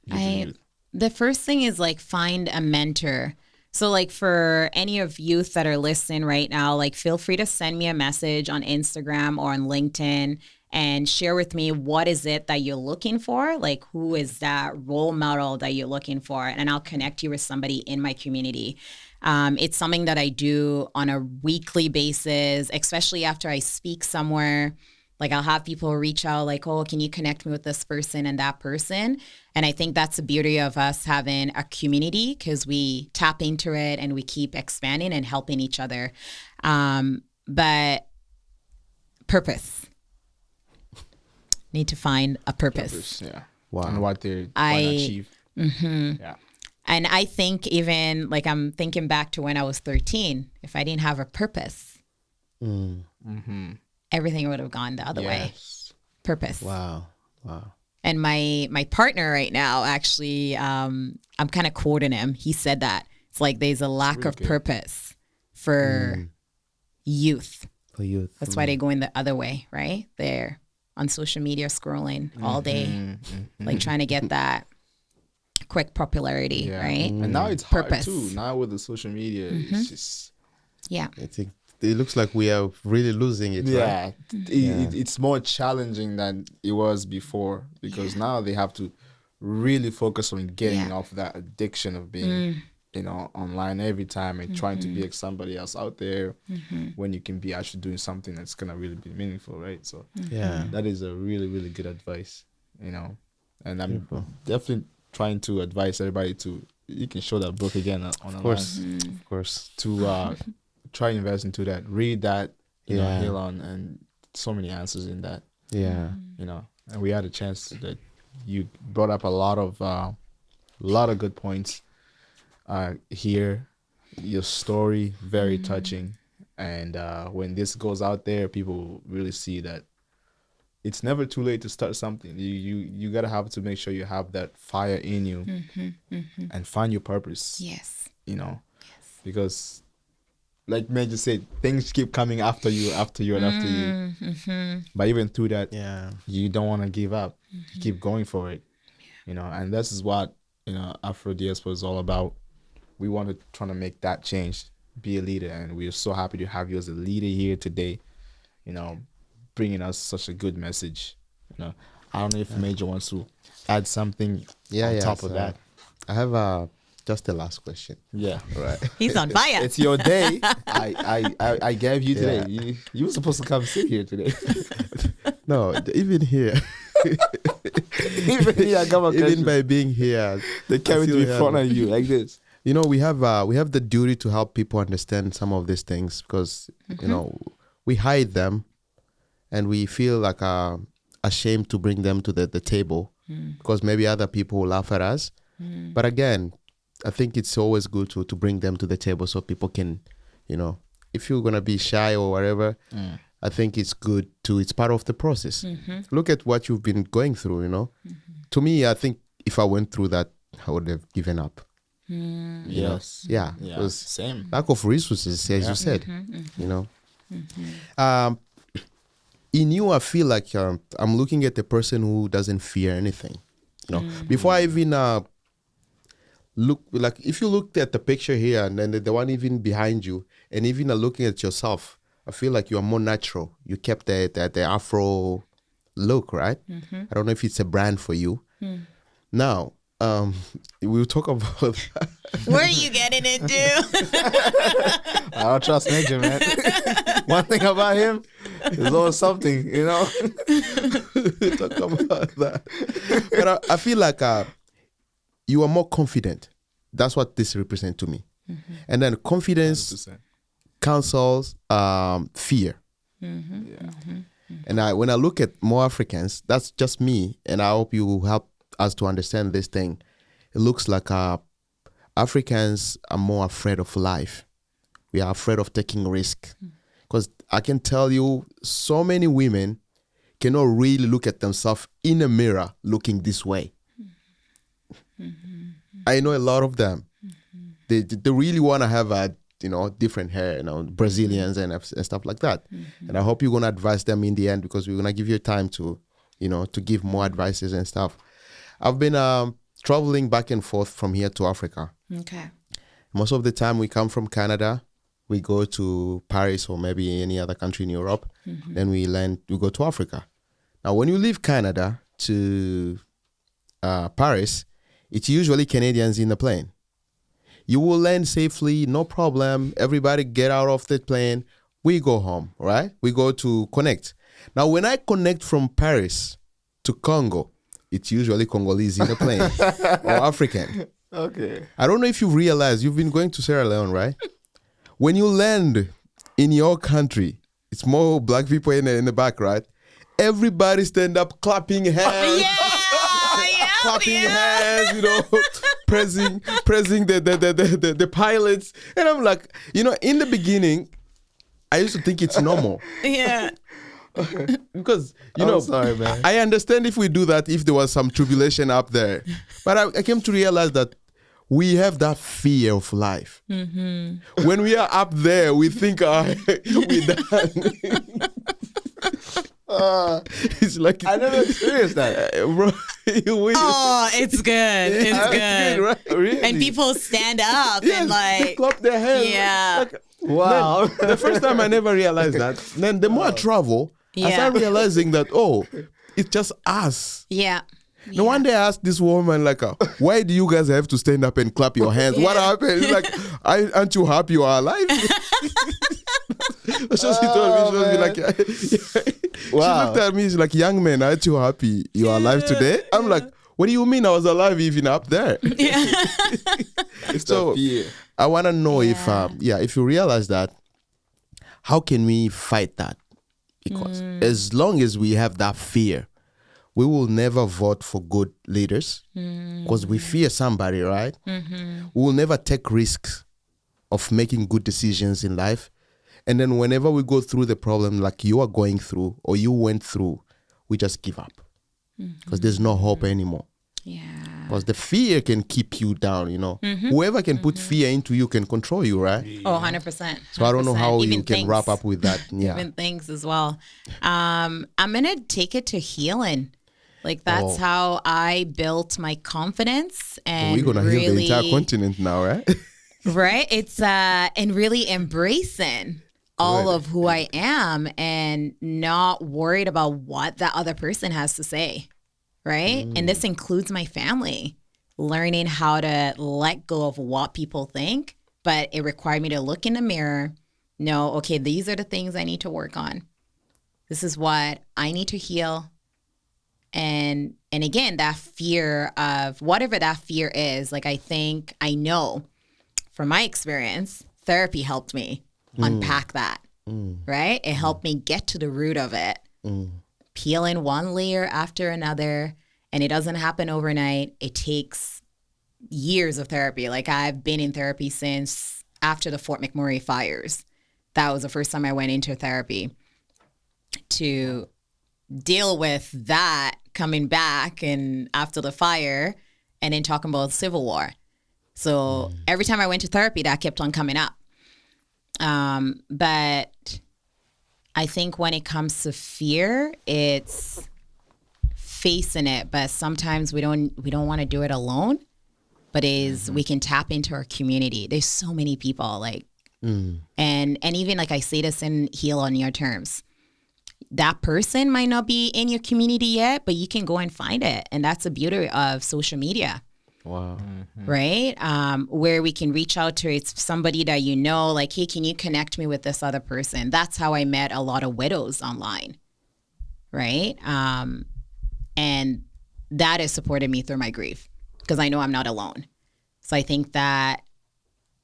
you to use? The first thing is like find a mentor. So like for any of youth that are listening right now, like feel free to send me a message on Instagram or on LinkedIn and share with me what is it that you're looking for? Like who is that role model that you're looking for? And I'll connect you with somebody in my community. It's something that I do on a weekly basis, especially after I speak somewhere. Like I'll have people reach out like, oh, can you connect me with this person and that person? And I think that's the beauty of us having a community because we tap into it and we keep expanding and helping each other. But purpose. Need to find a purpose. Yeah. Wow. And what they want to achieve. Yeah. And I think even like I'm thinking back to when I was 13, if I didn't have a purpose, everything would have gone the other way. Purpose. Wow. And my partner right now, actually, I'm kind of quoting him. He said that it's like there's a lack of purpose for youth. For youth. That's why they're going the other way, right? They're on social media scrolling all day, like trying to get that quick popularity, right? And now it's hard too. Now with the social media, it's just... Yeah. I think it looks like we are really losing it. Yeah. Right? It's more challenging than it was before because now they have to really focus on getting off that addiction of being, you know, online every time and trying to be like somebody else out there when you can be actually doing something that's going to really be meaningful, right? So that is a really, really good advice, you know, and I'm definitely trying to advise everybody to, you can show that book again on of course, to try and invest into that, read that, you know, heal on, and so many answers in that. Yeah. You know, and we had a chance that you brought up a lot of good points here. Your story, very touching. And when this goes out there, people will really see that it's never too late to start something. You gotta have to make sure you have that fire in you and find your purpose. Yes. You know, because like Major said, things keep coming after you. But even through that, you don't want to give up. You keep going for it. You know, and this is what, you know, Afrodiaspo is all about. We want to try to make that change, be a leader, and we're so happy to have you as a leader here today. You know, bringing us such a good message. You know, I don't know if Major wants to add something on top of that. I have just the last question. Yeah, right. He's on fire. It's your day. I gave you today. You were supposed to come sit here today. No, even here. Even by being here, they carry to in front of you like this. You know, we have the duty to help people understand some of these things because you know we hide them, and we feel like ashamed to bring them to the table because maybe other people will laugh at us. But again, I think it's always good to bring them to the table so people can, you know, if you're gonna be shy or whatever, I think it's good it's part of the process. Look at what you've been going through, you know. To me, I think if I went through that, I would have given up. Yes. Yeah. Yeah. It was Same. lack of resources, as you said. You know. In you, I feel like I'm looking at a person who doesn't fear anything. You know, before I even look, like if you looked at the picture here and then the one even behind you, and even looking at yourself, I feel like you are more natural. You kept the Afro look, right? I don't know if it's a brand for you. Now, we'll talk about Where are you getting into? I don't trust Major, man. One thing about him, There's always something, you know. Talk about that. But I feel like you are more confident. That's what this represents to me. Mm-hmm. And then confidence 100%. Counsels fear. Mm-hmm. Yeah. Mm-hmm. And when I look at more Africans, that's just me, and I hope you help us to understand this thing. It looks like Africans are more afraid of life. We are afraid of taking risk. Because I can tell you, so many women cannot really look at themselves in a mirror looking this way. Mm-hmm. I know a lot of them. Mm-hmm. They really want to have different hair, Brazilians and stuff like that. Mm-hmm. And I hope you're going to advise them in the end, because we're going to give you time to, to give more advices and stuff. I've been traveling back and forth from here to Africa. Okay. Most of the time we come from Canada, we go to Paris or maybe any other country in Europe. Mm-hmm. Then we go to Africa. Now, when you leave Canada to Paris, it's usually Canadians in the plane. You will land safely, no problem. Everybody get out of the plane. We go home, right? We go to connect. Now, when I connect from Paris to Congo, it's usually Congolese in the plane or African. Okay. I don't know if you realize, you've been going to Sierra Leone, right? When you land in your country, it's more black people in the back, right? Everybody stand up, clapping hands. Clapping hands, pressing the pilots. And I'm like, in the beginning, I used to think it's normal. Yeah. Because, sorry, man. I understand if we do that, if there was some tribulation up there. But I came to realize that we have that fear of life. Mm-hmm. When we are up there, we think we're done. It's like I never experienced that, bro. It's good. It's good, right? Really? And people stand up and they clap their hands. Yeah. Wow. The first time I never realized that. Then the more I travel, I start realizing that it's just us. Yeah. No one day I asked this woman, why do you guys have to stand up and clap your hands? What happened? It's like, aren't you happy you are alive? So she told me, she looked at me, she's like, young man, aren't you happy you are alive today? I'm like, what do you mean I was alive even up there? Yeah. So I want to know if you realize that, how can we fight that? Because as long as we have that fear, we will never vote for good leaders because we fear somebody, right? Mm-hmm. We will never take risks of making good decisions in life. And then whenever we go through the problem like you are going through or you went through, we just give up because there's no hope anymore. Yeah. Because the fear can keep you down, Mm-hmm. Whoever can put fear into you can control you, right? Oh, 100%. So I don't know how even you can wrap up with that. Yeah. Even things as well. I'm going to take it to healing. That's how I built my confidence. And we're going to heal the entire continent now, right? Right? It's and really embracing all of who I am and not worried about what that other person has to say, right? And this includes my family, learning how to let go of what people think, but it required me to look in the mirror, know, okay, these are the things I need to work on. This is what I need to heal. And again, that fear of whatever that fear is, I know from my experience, therapy helped me unpack that, right? It helped me get to the root of it, peeling one layer after another. And it doesn't happen overnight. It takes years of therapy. I've been in therapy since after the Fort McMurray fires. That was the first time I went into therapy to deal with that coming back and after the fire and then talking about Civil War. So every time I went to therapy, that kept on coming up. But I think when it comes to fear, it's facing it. But sometimes we don't want to do it alone. But we can tap into our community. There's so many people and even I say this in Heal on Your Terms. That person might not be in your community yet, but you can go and find it. And that's the beauty of social media. Wow. Right? Where we can reach out to somebody that you know, like, hey, can you connect me with this other person? That's how I met a lot of widows online. Right? And that has supported me through my grief because I know I'm not alone. So I think that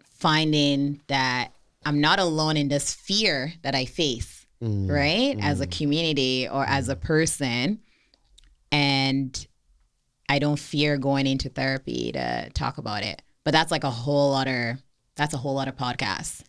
finding that I'm not alone in this fear that I face, right? As a community or as a person. And I don't fear going into therapy to talk about it. But that's like a whole other podcast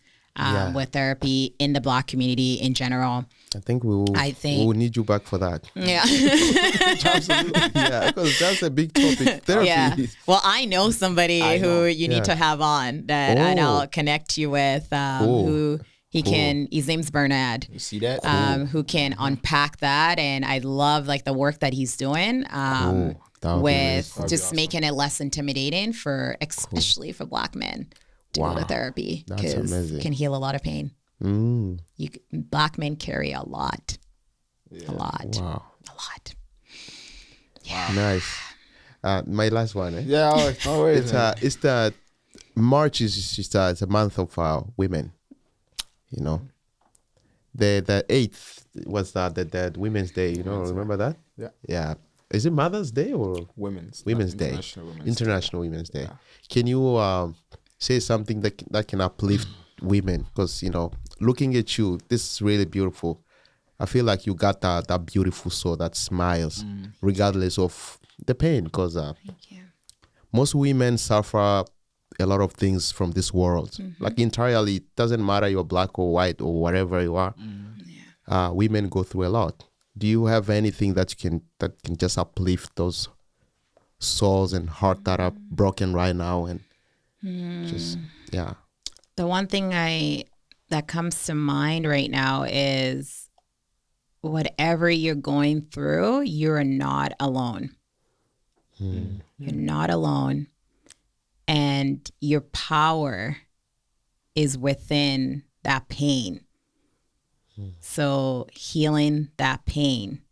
with therapy in the Black community in general. I think we will need you back for that. Yeah. Absolutely. Yeah, because that's a big topic. Therapy. Yeah. Well, I know somebody who you need to have on that, and I'll connect you with who he can. His name's Bernard. You see that? Who can unpack that, and I love like the work that he's doing with just awesome. Making it less intimidating for especially for Black men to go to therapy because it can heal a lot of pain. Black men carry a lot. Wow. A lot. Yeah. Nice. My last one. Yeah, always. It's the March is just it's a month of women. You know, the 8th was the Women's Day. You know, remember that? Yeah. Yeah. Is it Mother's Day or Women's Day? International Women's Day. Yeah. Can you say something that can uplift women? Because looking at you, this is really beautiful. I feel like you got that beautiful soul that smiles regardless of the pain. Because most women suffer a lot of things from this world. Like entirely, it doesn't matter you're Black or white or whatever you are. Women go through a lot. Do you have anything that can just uplift those souls and hearts that are broken right now and just The one thing that comes to mind right now is whatever you're going through, you're not alone. You're not alone. And your power is within that pain. So healing that pain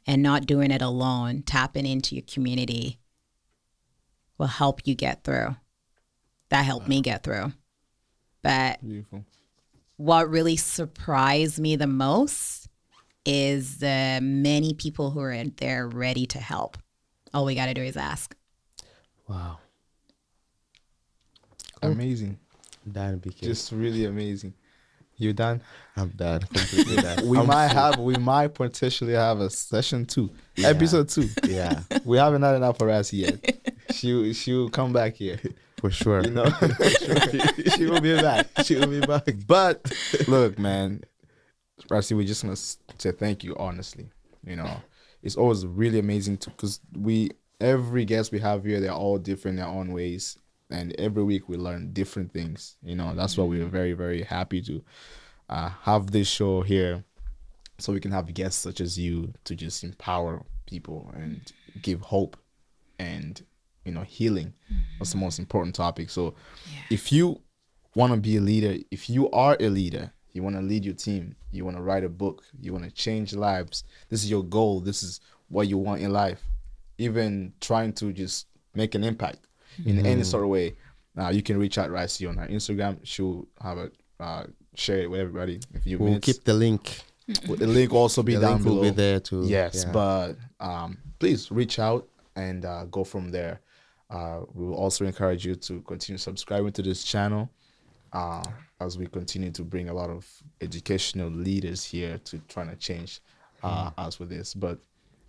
and not doing it alone, tapping into your community will help you get through. That helped me get through. But beautiful. What really surprised me the most is the many people who are there ready to help. All we got to do is ask. Wow. Amazing. Done, just really amazing. You done? I'm done. Completely done. We might potentially have a session 2, episode 2. Yeah. We haven't had enough for RASIE yet. She'll come back here. For sure. She will be back. She will be back. But look, man, RASIE, we're just gonna say thank you, honestly. It's always really amazing because every guest we have here, they're all different in their own ways. And every week we learn different things. That's why we're very, very happy to have this show here so we can have guests such as you to just empower people and give hope and, healing. That's the most important topic. So if you want to be a leader, if you are a leader, you want to lead your team, you want to write a book, you want to change lives, this is your goal, this is what you want in life, even trying to just make an impact in any sort of way, you can reach out RASIE on her Instagram. She'll have share it with everybody. We'll keep the link. The link also be down below. Will be there too. Yes, but please reach out and go from there. We will also encourage you to continue subscribing to this channel as we continue to bring a lot of educational leaders here to try to change us with this. But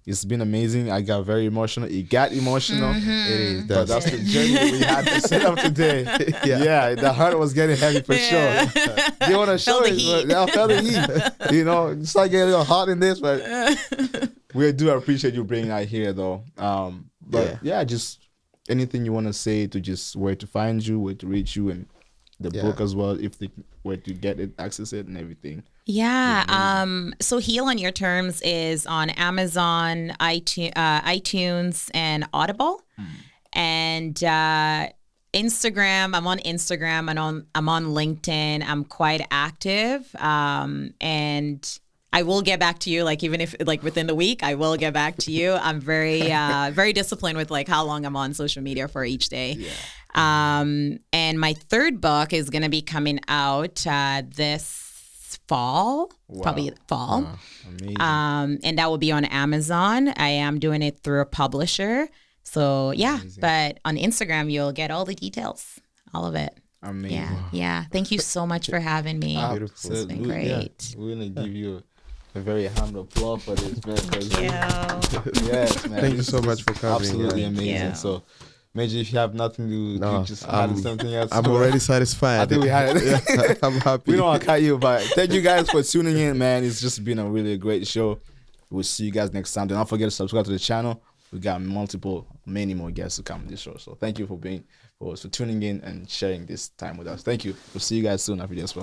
it's been amazing. I got very emotional. It got emotional. It is. But that's the journey we had to set up today. Yeah, the heart was getting heavy for sure. Do you want to show it? I felt the heat. It's like getting a little hot in this, but we do appreciate you bringing that here, though. But just anything you want to say to just where to find you, where to reach you, and the book as well, if they where to get it, access it, and everything. Yeah. So Heal on Your Terms is on Amazon, iTunes, and Audible. And Instagram. I'm on Instagram. I'm on LinkedIn. I'm quite active. And I will get back to you. Like even if like within the week, I will get back to you. I'm very very disciplined with like how long I'm on social media for each day. Yeah. And my third book is gonna be coming out this fall. Wow. Probably fall. Wow. Amazing. And that will be on Amazon. I am doing it through a publisher. So yeah, amazing. But on Instagram you'll get all the details, all of it. Amazing. Yeah, yeah. Thank you so much for having me. It's been great. Yeah. We're gonna give you a very humble applause for this, man. Thank you. Yes, man. Thank you so much for coming. Absolutely amazing. So, Major, if you have nothing to do, just add something else. I'm already satisfied. I think we had it. Yeah, I'm happy. We don't want to cut you, but thank you guys for tuning in, man. It's just been a really great show. We'll see you guys next time. Don't forget to subscribe to the channel. We got many more guests to come on this show. So thank you for tuning in and sharing this time with us. Thank you. We'll see you guys soon. Afrodiaspo.